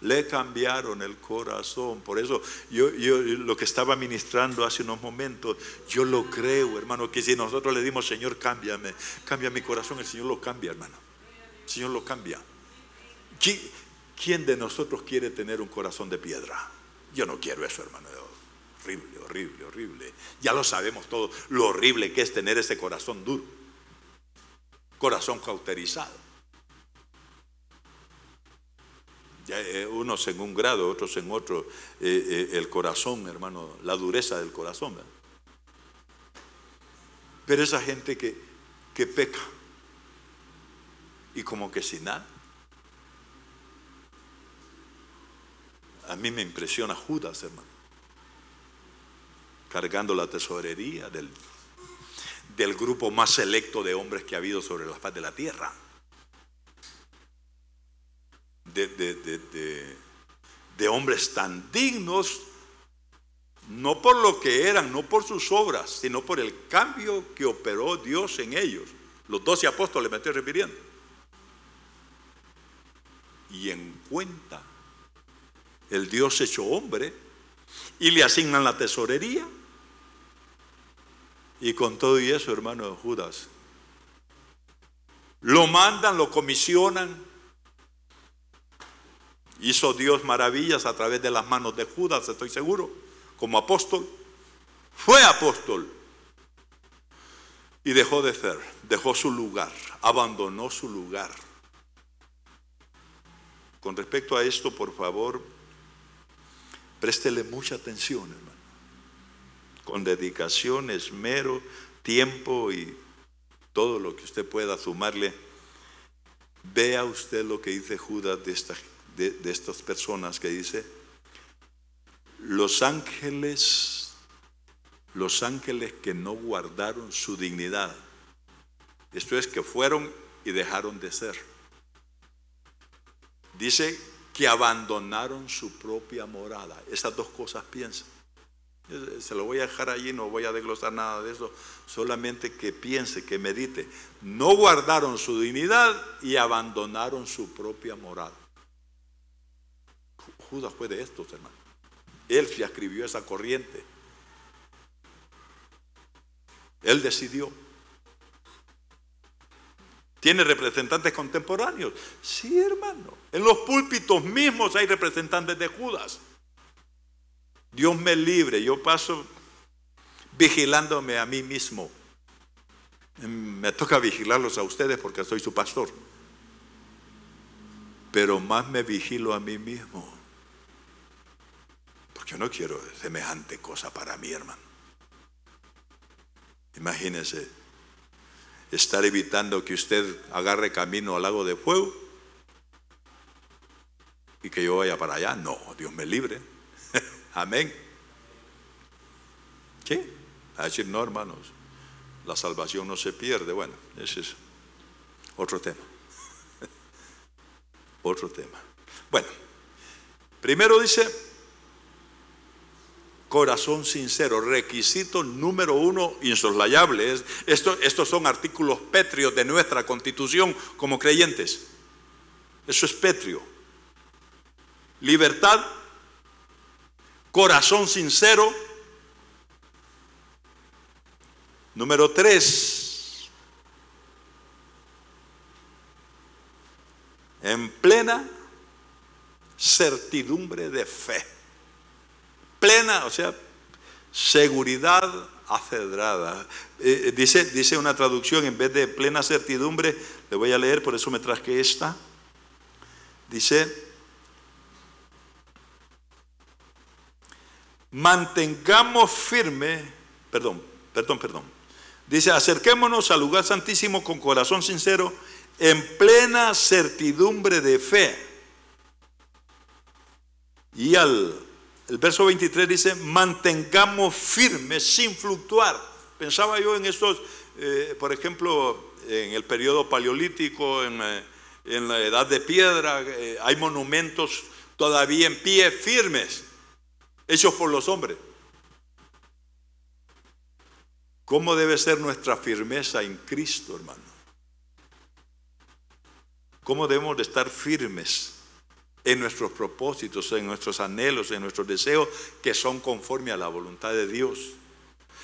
Le cambiaron el corazón. Por eso yo lo que estaba ministrando hace unos momentos, yo lo creo, hermano, que si nosotros le dimos, Señor, cámbiame, cambia mi corazón, el Señor lo cambia, hermano. El Señor lo cambia. ¿Quién de nosotros quiere tener un corazón de piedra? Yo no quiero eso, hermano. Horrible, horrible, horrible. Ya lo sabemos todos, lo horrible que es tener ese corazón duro. Corazón cauterizado. Unos en un grado, otros en otro. El corazón, hermano, la dureza del corazón, ¿verdad? Pero esa gente que peca y como que sin nada. A mí me impresiona Judas, hermano, cargando la tesorería del grupo más selecto de hombres que ha habido sobre la faz de la tierra. De hombres tan dignos, no por lo que eran, no por sus obras, sino por el cambio que operó Dios en ellos. Los 12 apóstoles me estoy refiriendo. Y en cuenta el Dios hecho hombre, y le asignan la tesorería. Y con todo y eso, hermano, Judas, lo mandan, lo comisionan. Hizo Dios maravillas a través de las manos de Judas, estoy seguro, como apóstol. Fue apóstol y dejó de ser, dejó su lugar, abandonó su lugar. Con respecto a esto, por favor, préstele mucha atención, hermano. Con dedicación, esmero, tiempo y todo lo que usted pueda sumarle. Vea usted lo que dice Judas de estas personas, que dice: los ángeles que no guardaron su dignidad. Esto es, que fueron y dejaron de ser. Dice que abandonaron su propia morada. Esas dos cosas piensa. Se lo voy a dejar allí, no voy a desglosar nada de eso, solamente que piense, que medite. No guardaron su dignidad y abandonaron su propia morada. Judas fue de estos, hermano. Él se escribió esa corriente. Él decidió. ¿Tiene representantes contemporáneos? Sí, hermano. En los púlpitos mismos hay representantes de Judas. Dios me libre, yo paso vigilándome a mí mismo. Me toca vigilarlos a ustedes porque soy su pastor. Pero más me vigilo a mí mismo. Porque yo no quiero semejante cosa para mí, hermano. Imagínese estar evitando que usted agarre camino al lago de fuego y que yo vaya para allá. No, Dios me libre. Amén. ¿Qué? A decir, no, hermanos, la salvación no se pierde. Bueno, ese es otro tema. Otro tema. Bueno, primero dice, corazón sincero, requisito número 1, insoslayable. Estos son artículos pétreos de nuestra constitución como creyentes. Eso es pétreo. Libertad, corazón sincero. Número 3, en plena certidumbre de fe. Plena, o sea, seguridad acedrada. Dice una traducción, en vez de plena certidumbre, le voy a leer, por eso me traje esta. Dice: mantengamos firme, perdón. Dice, acerquémonos al lugar santísimo con corazón sincero, en plena certidumbre de fe. Y el verso 23 dice, mantengamos firmes sin fluctuar. Pensaba yo en estos, por ejemplo, en el periodo paleolítico, en la edad de piedra, hay monumentos todavía en pie, firmes, hechos por los hombres. ¿Cómo debe ser nuestra firmeza en Cristo, hermano? ¿Cómo debemos de estar firmes en nuestros propósitos, en nuestros anhelos, en nuestros deseos que son conforme a la voluntad de Dios?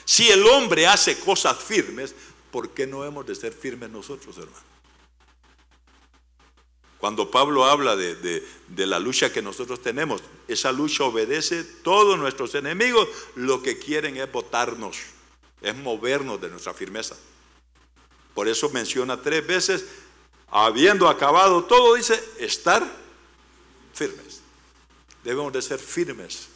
Si el hombre hace cosas firmes, ¿por qué no hemos de ser firmes nosotros, hermano? Cuando Pablo habla de la lucha que nosotros tenemos, esa lucha obedece a todos nuestros enemigos. Lo que quieren es botarnos, es movernos de nuestra firmeza. Por eso menciona 3 veces, habiendo acabado todo, dice, estar firmes. Debemos de ser firmes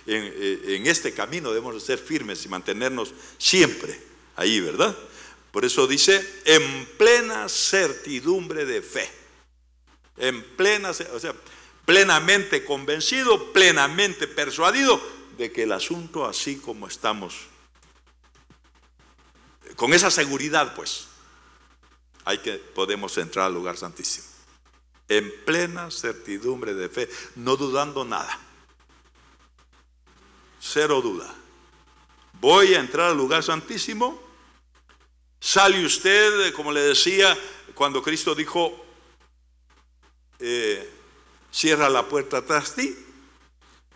en este camino, debemos de ser firmes y mantenernos siempre ahí, ¿verdad? Por eso dice, en plena certidumbre de fe. En plena, o sea, plenamente convencido, plenamente persuadido de que el asunto así como estamos, con esa seguridad pues, podemos entrar al lugar santísimo. En plena certidumbre de fe, no dudando nada. Cero duda. Voy a entrar al lugar santísimo. Sale usted, como le decía, cuando Cristo dijo, cierra la puerta tras ti.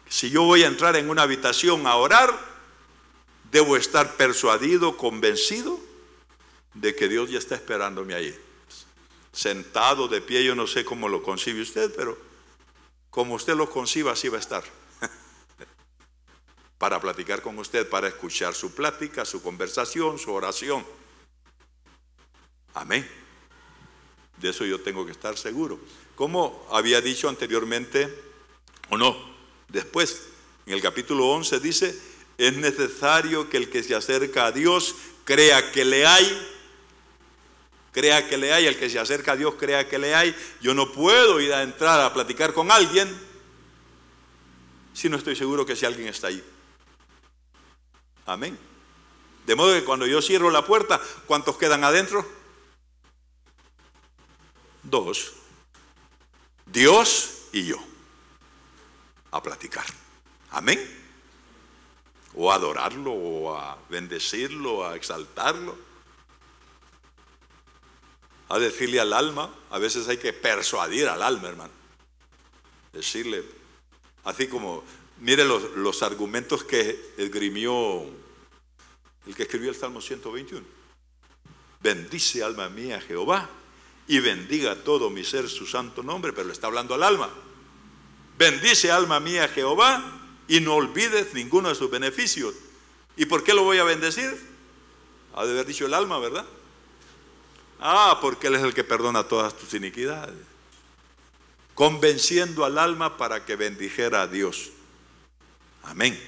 Si yo voy a entrar en una habitación a orar, debo estar persuadido, convencido de que Dios ya está esperándome allí. Sentado, de pie, yo no sé cómo lo concibe usted, pero como usted lo conciba, así va a estar. Para platicar con usted, para escuchar su plática, su conversación, su oración. Amén. De eso yo tengo que estar seguro. Como había dicho anteriormente, o no, después, en el capítulo 11 dice, es necesario que el que se acerca a Dios crea que le hay. Crea que le hay, el que se acerca a Dios crea que le hay. Yo no puedo ir a entrar a platicar con alguien si no estoy seguro que si alguien está ahí. Amén. De modo que cuando yo cierro la puerta, ¿cuántos quedan adentro? 2. Dios y yo. A platicar. Amén. O a adorarlo, o a bendecirlo, a exaltarlo. A decirle al alma, a veces hay que persuadir al alma, hermano. Decirle, así como, mire los argumentos que esgrimió el que escribió el Salmo 121. Bendice alma mía Jehová y bendiga todo mi ser su santo nombre, pero le está hablando al alma. Bendice alma mía Jehová y no olvides ninguno de sus beneficios. ¿Y por qué lo voy a bendecir? Ha de haber dicho el alma, ¿verdad? Porque Él es el que perdona todas tus iniquidades. Convenciendo al alma para que bendijera a Dios. Amén.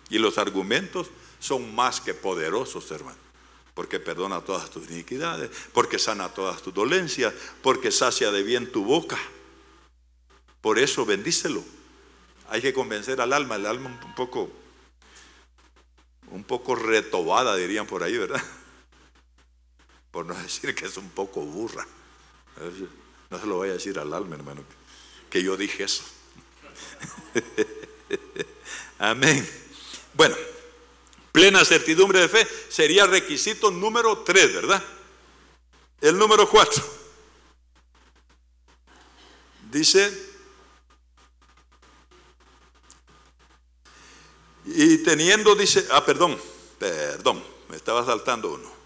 Y los argumentos son más que poderosos, hermano. Porque perdona todas tus iniquidades, porque sana todas tus dolencias, porque sacia de bien tu boca. Por eso bendícelo. Hay que convencer al alma. El alma un poco retobada, dirían por ahí, ¿verdad? Por no decir que es un poco burra. No se lo vaya a decir al alma, hermano, que yo dije eso. Amén. Bueno, plena certidumbre de fe sería requisito número 3, ¿verdad? El número 4 dice, y teniendo, dice, perdón, me estaba saltando uno.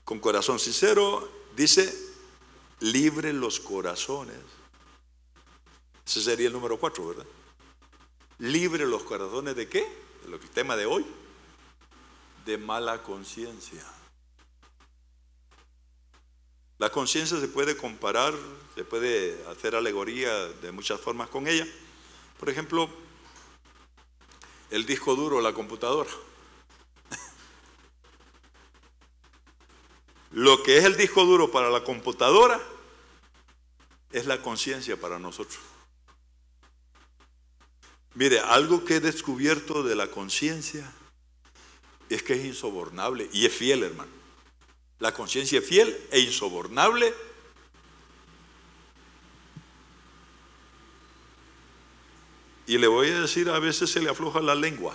Con corazón sincero, dice, libre los corazones. Ese sería el número 4, ¿verdad? Libre los corazones ¿de qué? El tema de hoy. De mala conciencia. La conciencia se puede comparar, se puede hacer alegoría de muchas formas con ella. Por ejemplo, el disco duro, la computadora. Lo que es el disco duro para la computadora es la conciencia para nosotros. Mire, algo que he descubierto de la conciencia es que es insobornable y es fiel, hermano. La conciencia es fiel e insobornable. Y le voy a decir, a veces se le afloja la lengua.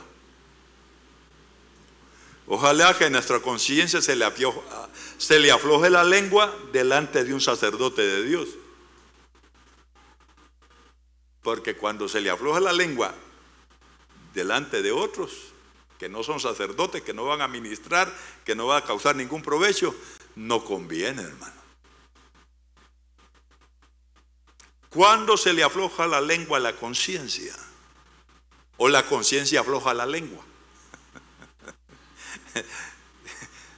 Ojalá que a nuestra conciencia se le afloje la lengua delante de un sacerdote de Dios. Porque cuando se le afloja la lengua delante de otros que no son sacerdotes, que no van a ministrar, que no va a causar ningún provecho, no conviene, hermano. Cuando se le afloja la lengua a la conciencia, o la conciencia afloja la lengua,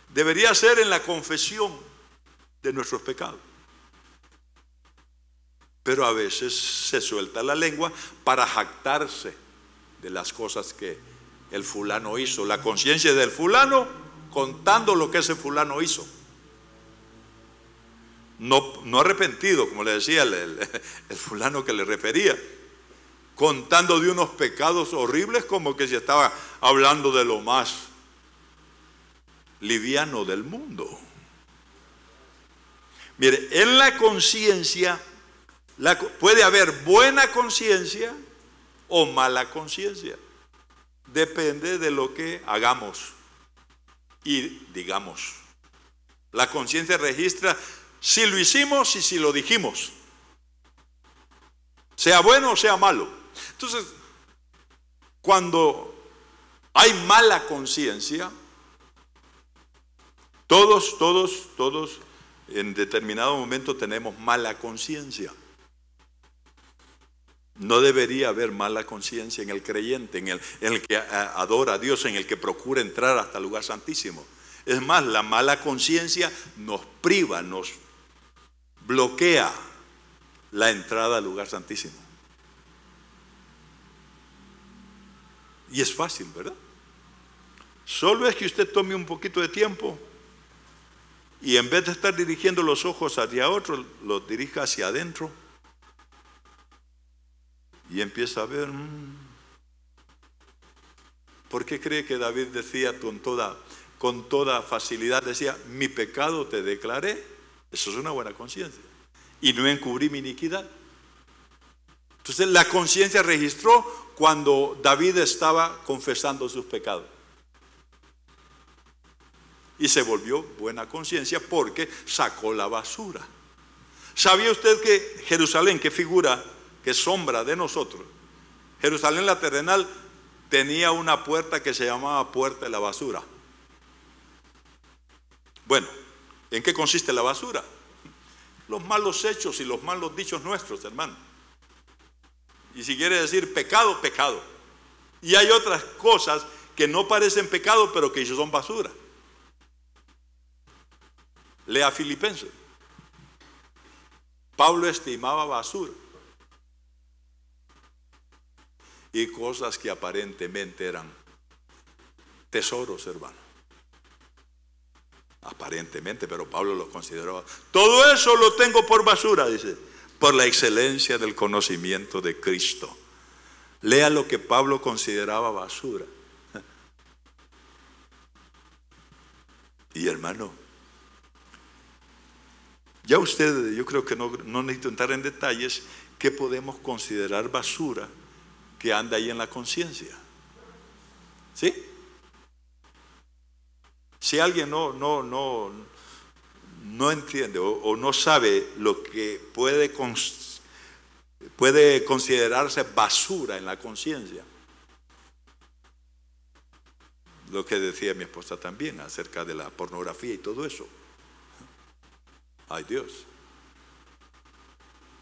debería ser en la confesión de nuestros pecados. pero a veces se suelta la lengua para jactarse de las cosas que el fulano hizo. La conciencia del fulano contando lo que ese fulano hizo. No arrepentido, como le decía el fulano que le refería, contando de unos pecados horribles como que se estaba hablando de lo más liviano del mundo. Mire, en la conciencia puede haber buena conciencia o mala conciencia. Depende de lo que hagamos y digamos. La conciencia registra si lo hicimos y si lo dijimos, sea bueno o sea malo. Entonces, cuando hay mala conciencia, todos en determinado momento tenemos mala conciencia. No debería haber mala conciencia en el creyente, en el que adora a Dios, en el que procura entrar hasta el lugar santísimo. Es más, la mala conciencia nos priva, nos bloquea la entrada al lugar santísimo. Y es fácil, ¿verdad? Solo es que usted tome un poquito de tiempo y en vez de estar dirigiendo los ojos hacia otro, los dirija hacia adentro y empieza a ver. ¿Por qué cree que David decía con toda facilidad, decía, mi pecado te declaré? Eso es una buena conciencia. Y no encubrí mi iniquidad. Entonces la conciencia registró cuando David estaba confesando sus pecados. Y se volvió buena conciencia porque sacó la basura. ¿Sabía usted que Jerusalén, que figura, que sombra de nosotros, Jerusalén la terrenal tenía una puerta que se llamaba puerta de la basura? Bueno, ¿en qué consiste la basura? Los malos hechos y los malos dichos nuestros, hermano. Y si quiere decir pecado, pecado. Y hay otras cosas que no parecen pecado, pero que son basura. Lea Filipenses. Pablo estimaba basura y cosas que aparentemente eran tesoros, hermano. Aparentemente, pero Pablo lo consideraba. Todo eso lo tengo por basura, dice, por la excelencia del conocimiento de Cristo. Lea lo que Pablo consideraba basura. Y hermano, ya usted, yo creo que no necesito entrar en detalles, ¿qué podemos considerar basura que anda ahí en la conciencia? ¿Sí? Si alguien no entiende o no sabe lo que puede considerarse basura en la conciencia, lo que decía mi esposa también acerca de la pornografía y todo eso. Ay Dios,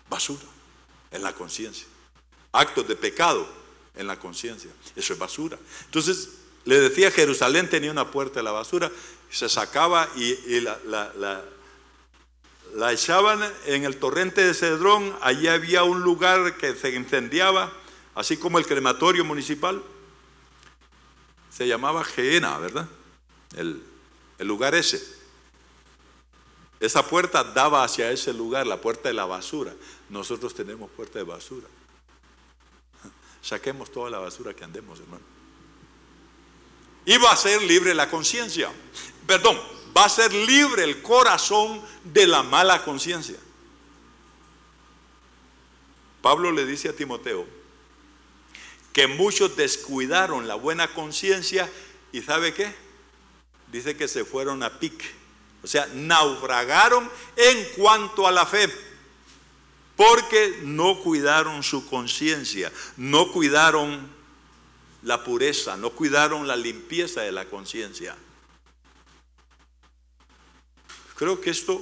basura en la conciencia, actos de pecado en la conciencia, eso es basura. Entonces le decía, Jerusalén tenía una puerta de la basura, se sacaba y la echaban en el torrente de Cedrón. Allí había un lugar que se incendiaba, así como el crematorio municipal, se llamaba Gehenna, ¿verdad? El lugar ese. Esa puerta daba hacia ese lugar, la puerta de la basura. Nosotros tenemos puerta de basura. Saquemos toda la basura que andemos, hermano. Y va a ser libre la conciencia. Perdón, va a ser libre el corazón de la mala conciencia. Pablo le dice a Timoteo que muchos descuidaron la buena conciencia y ¿sabe qué? Dice que se fueron a pique. O sea, naufragaron en cuanto a la fe, porque no cuidaron su conciencia, no cuidaron la pureza, no cuidaron la limpieza de la conciencia. Creo que esto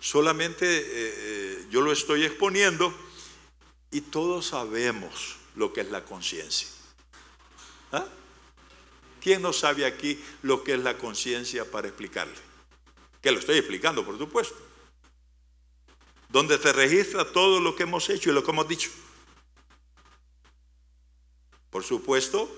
solamente yo lo estoy exponiendo y todos sabemos lo que es la conciencia. ¿Ah? ¿Quién no sabe aquí lo que es la conciencia para explicarle? Que lo estoy explicando, por supuesto. donde se registra todo lo que hemos hecho y lo que hemos dicho. Por supuesto,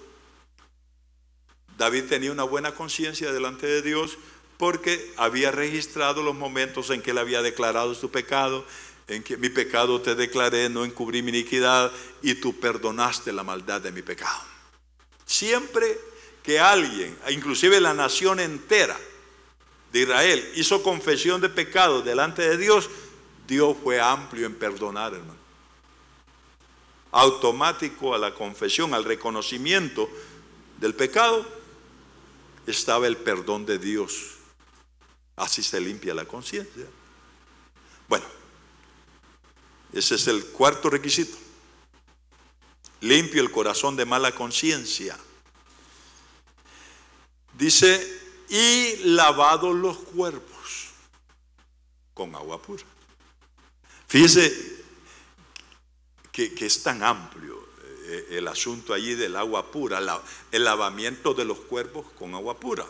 David tenía una buena conciencia delante de Dios porque había registrado los momentos en que él había declarado su pecado, en que mi pecado te declaré, no encubrí mi iniquidad y tú perdonaste la maldad de mi pecado. Siempre que alguien, inclusive la nación entera de Israel, hizo confesión de pecado delante de Dios, Dios fue amplio en perdonar, hermano. Automático a la confesión, al reconocimiento del pecado, estaba el perdón de Dios. Así se limpia la conciencia. Bueno, ese es el cuarto requisito. Limpio el corazón de mala conciencia. Dice, y lavados los cuerpos con agua pura. Fíjese que es tan amplio el asunto allí del agua pura, el lavamiento de los cuerpos con agua pura.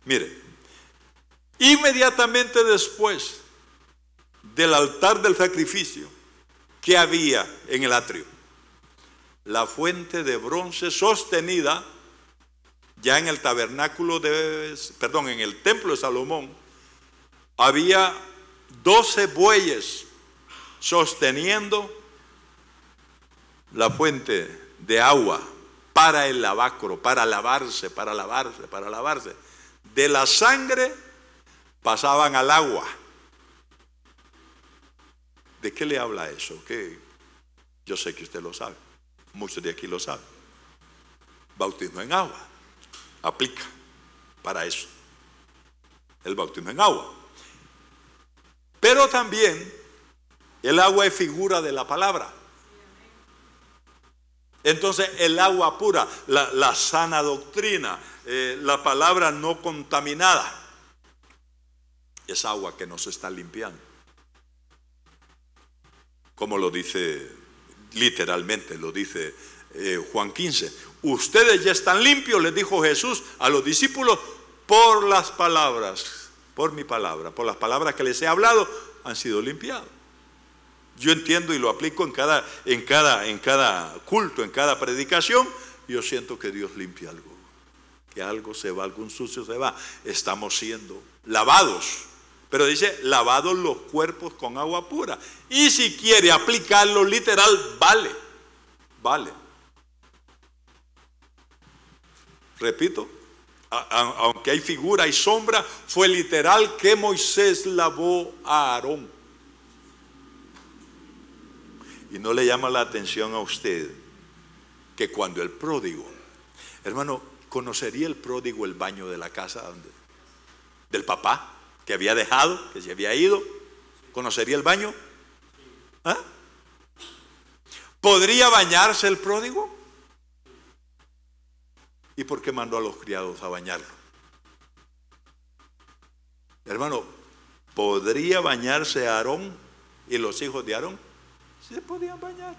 Mire, inmediatamente después del altar del sacrificio que había en el atrio, la fuente de bronce sostenida ya en el tabernáculo en el templo de Salomón, había 12 bueyes sosteniendo la fuente de agua para el lavacro, para lavarse. De la sangre pasaban al agua. ¿De qué le habla eso? Que yo sé que usted lo sabe, muchos de aquí lo saben. Bautismo en agua aplica para eso, el bautismo en agua. Pero también el agua es figura de la palabra. Entonces el agua pura, la sana doctrina, la palabra no contaminada, es agua que nos está limpiando. Como lo dice literalmente, lo dice Juan 15. Ustedes ya están limpios, les dijo Jesús a los discípulos, por las palabras, por mi palabra, por las palabras que les he hablado, han sido limpiados. Yo entiendo y lo aplico en cada culto, en cada predicación. Yo siento que Dios limpia algo, que algo se va, algún sucio se va. Estamos siendo lavados. Pero dice, lavados los cuerpos con agua pura. Y si quiere aplicarlo literal, vale. Repito, aunque hay figura y sombra, fue literal que Moisés lavó a Aarón. Y no le llama la atención a usted que cuando el pródigo, hermano, ¿conocería el pródigo el baño de la casa del papá que había dejado, que se había ido? ¿Conocería el baño? ¿Ah? ¿Podría bañarse el pródigo? ¿Y por qué mandó a los criados a bañarlo? Hermano, ¿podría bañarse Aarón y los hijos de Aarón? Se podían bañar.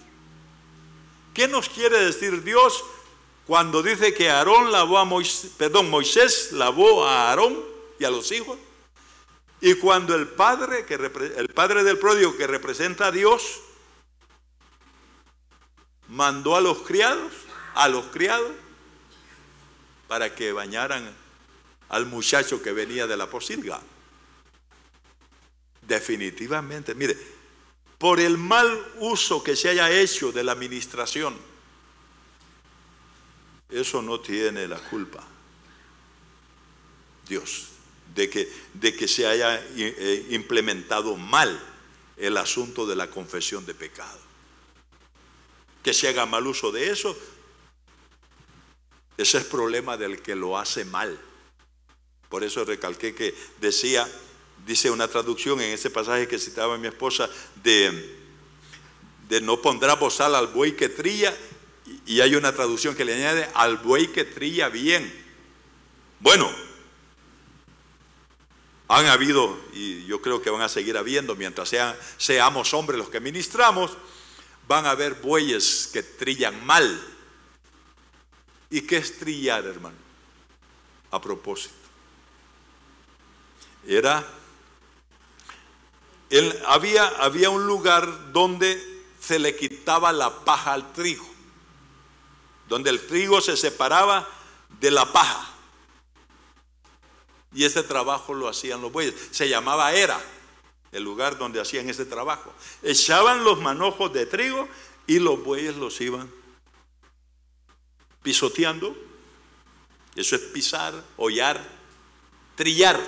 ¿Qué nos quiere decir Dios cuando dice que Moisés lavó a Aarón y a los hijos? Y cuando el padre del pródigo, que representa a Dios, mandó a los criados para que bañaran al muchacho que venía de la pocilga. Definitivamente, mire, por el mal uso que se haya hecho de la administración, eso no tiene la culpa Dios de que se haya implementado mal el asunto de la confesión de pecado. Que se haga mal uso de eso, ese es problema del que lo hace mal. Por eso recalqué que dice una traducción en ese pasaje que citaba mi esposa, de no pondrá bozal al buey que trilla, y hay una traducción que le añade al buey que trilla bien. Bueno, han habido, y yo creo que van a seguir habiendo mientras seamos hombres los que ministramos, van a haber bueyes que trillan mal. ¿Y qué es trillar, hermano? A propósito, era había un lugar donde se le quitaba la paja al trigo, donde el trigo se separaba de la paja. Y ese trabajo lo hacían los bueyes. Se llamaba era el lugar donde hacían ese trabajo. Echaban los manojos de trigo y los bueyes los iban pisoteando. Eso es pisar, hollar, trillar.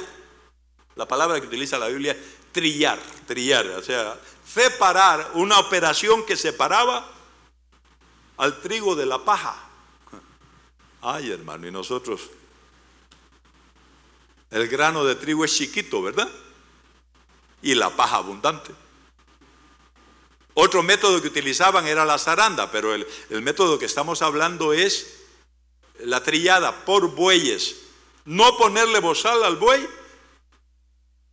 La palabra que utiliza la Biblia es trillar, o sea, separar, una operación que separaba al trigo de la paja. Ay, hermano, y nosotros, el grano de trigo es chiquito, ¿verdad? Y la paja abundante. Otro método que utilizaban era la zaranda, pero el método que estamos hablando es la trillada por bueyes. No ponerle bozal al buey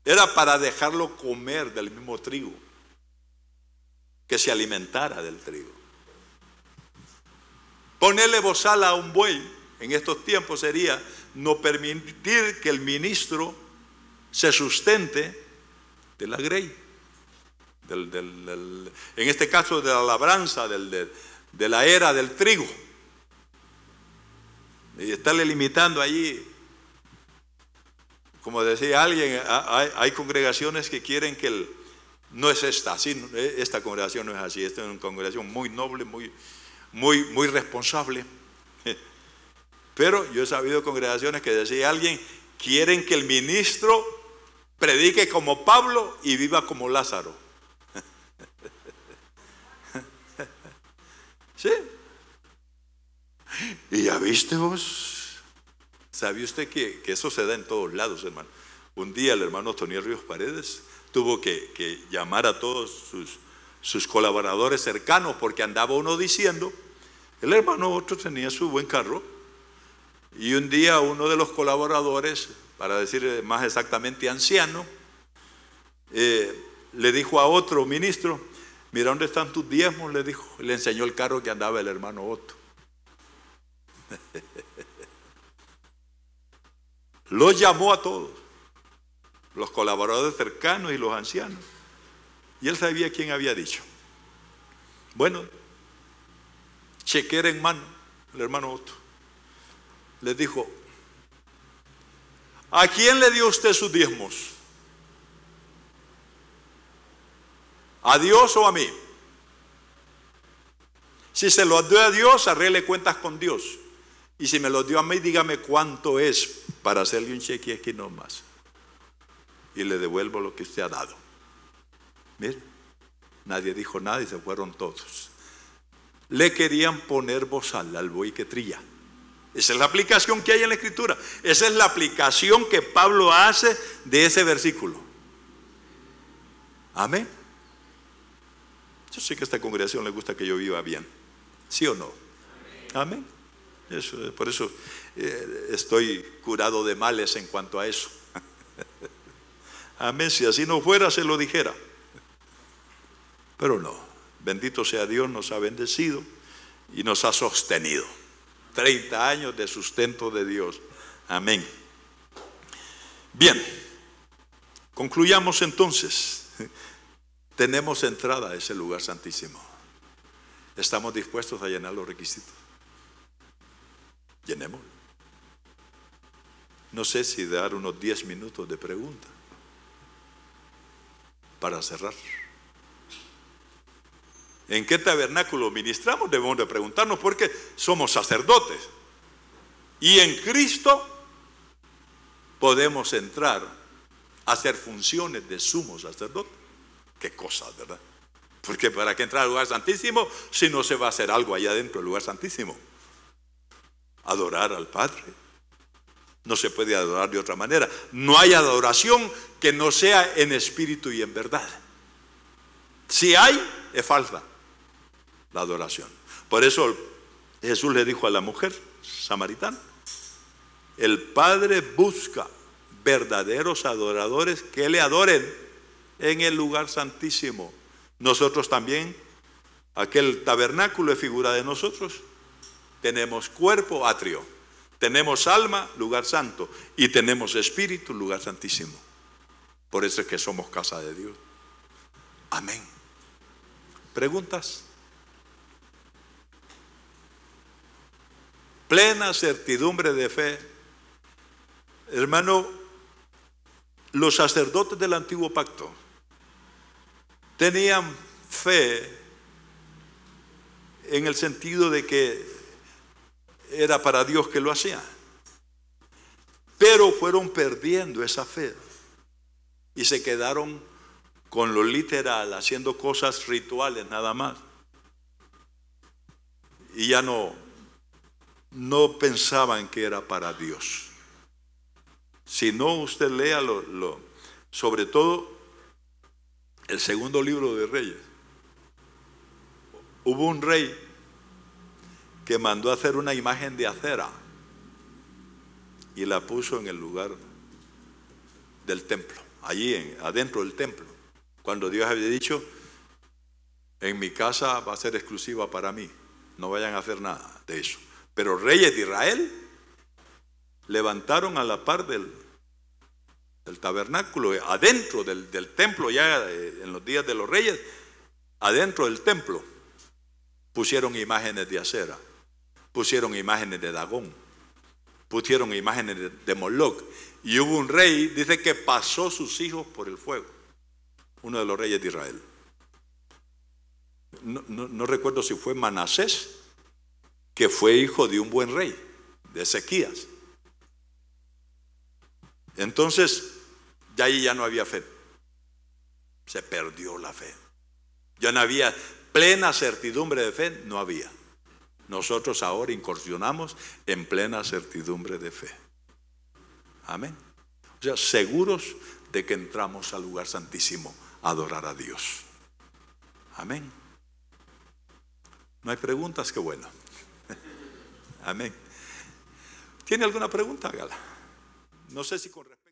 era para dejarlo comer del mismo trigo, que se alimentara del trigo. Ponerle bozal a un buey en estos tiempos sería no permitir que el ministro se sustente de la grey, en este caso de la labranza, de la era del trigo, y estarle limitando allí. Como decía alguien, hay congregaciones que quieren que no es esta, así, esta congregación no es así, esta es una congregación muy noble, muy responsable. Pero yo he sabido congregaciones que decía alguien, quieren que el ministro predique como Pablo y viva como Lázaro. ¿Sí? Y ya viste vos. ¿Sabe usted que eso se da en todos lados, hermano? Un día el hermano Toniel Ríos Paredes tuvo que llamar a todos sus colaboradores cercanos, porque andaba uno diciendo, el hermano otro tenía su buen carro, y un día uno de los colaboradores, para decir más exactamente anciano, le dijo a otro ministro, mira, ¿dónde están tus diezmos? Le dijo, le enseñó el carro que andaba el hermano Otto. Los llamó a todos, los colaboradores cercanos y los ancianos, y él sabía quién había dicho. Bueno, chequera en mano, el hermano Otto les dijo, ¿a quién le dio usted sus diezmos? ¿A Dios o a mí? Si se los dio a Dios, arregle cuentas con Dios. Y si me los dio a mí, dígame cuánto es para hacerle un cheque aquí nomás. Y le devuelvo lo que usted ha dado. Mire, nadie dijo nada y se fueron todos. Le querían poner bozal al buey que trilla. Esa es la aplicación que hay en la Escritura. Esa es la aplicación que Pablo hace de ese versículo. Amén. Yo sé que a esta congregación le gusta que yo viva bien. ¿Sí o no? Amén. Por eso estoy curado de males en cuanto a eso. Amén. Si así no fuera, se lo dijera. Pero no. Bendito sea Dios, nos ha bendecido y nos ha sostenido. 30 años de sustento de Dios. Amén. Bien. Concluyamos entonces. Tenemos entrada a ese lugar santísimo. ¿Estamos dispuestos a llenar los requisitos? Llenemos. No sé si dar unos 10 minutos de pregunta para cerrar. ¿En qué tabernáculo ministramos? Debemos de preguntarnos, porque somos sacerdotes. Y en Cristo podemos entrar a hacer funciones de sumo sacerdote. Qué cosas, ¿verdad? Porque para qué entrar al lugar santísimo si no se va a hacer algo allá dentro del lugar santísimo. Adorar al Padre. No se puede adorar de otra manera. No hay adoración que no sea en espíritu y en verdad. Si hay, es falsa la adoración. Por eso Jesús le dijo a la mujer samaritana, el Padre busca verdaderos adoradores que le adoren en el lugar santísimo. Nosotros también, aquel tabernáculo es figura de nosotros. Tenemos cuerpo, atrio. Tenemos alma, lugar santo. Y tenemos espíritu, lugar santísimo. Por eso es que somos casa de Dios. Amén. ¿Preguntas? Plena certidumbre de fe. Hermano, los sacerdotes del antiguo pacto tenían fe en el sentido de que era para Dios que lo hacían, pero fueron perdiendo esa fe y se quedaron con lo literal, haciendo cosas rituales nada más, y ya no pensaban que era para Dios. Si no, usted lea sobre todo el segundo libro de Reyes. Hubo un rey que mandó a hacer una imagen de Acera y la puso en el lugar del templo, allí adentro del templo, cuando Dios había dicho: en mi casa va a ser exclusiva para mí, no vayan a hacer nada de eso. Pero reyes de Israel levantaron a la par del tabernáculo, adentro del templo, ya en los días de los reyes, adentro del templo, pusieron imágenes de Acera, pusieron imágenes de Dagón, pusieron imágenes de Moloc. Y hubo un rey, dice que pasó sus hijos por el fuego, uno de los reyes de Israel. No recuerdo si fue Manasés, que fue hijo de un buen rey, de Ezequías. Entonces, de ahí ya no había fe. Se perdió la fe. Ya no había plena certidumbre de fe, no había. Nosotros ahora incursionamos en plena certidumbre de fe. Amén. O sea, seguros de que entramos al lugar santísimo a adorar a Dios. Amén. ¿No hay preguntas? Qué bueno. Amén. ¿Tiene alguna pregunta? Hágala. No sé si con respecto.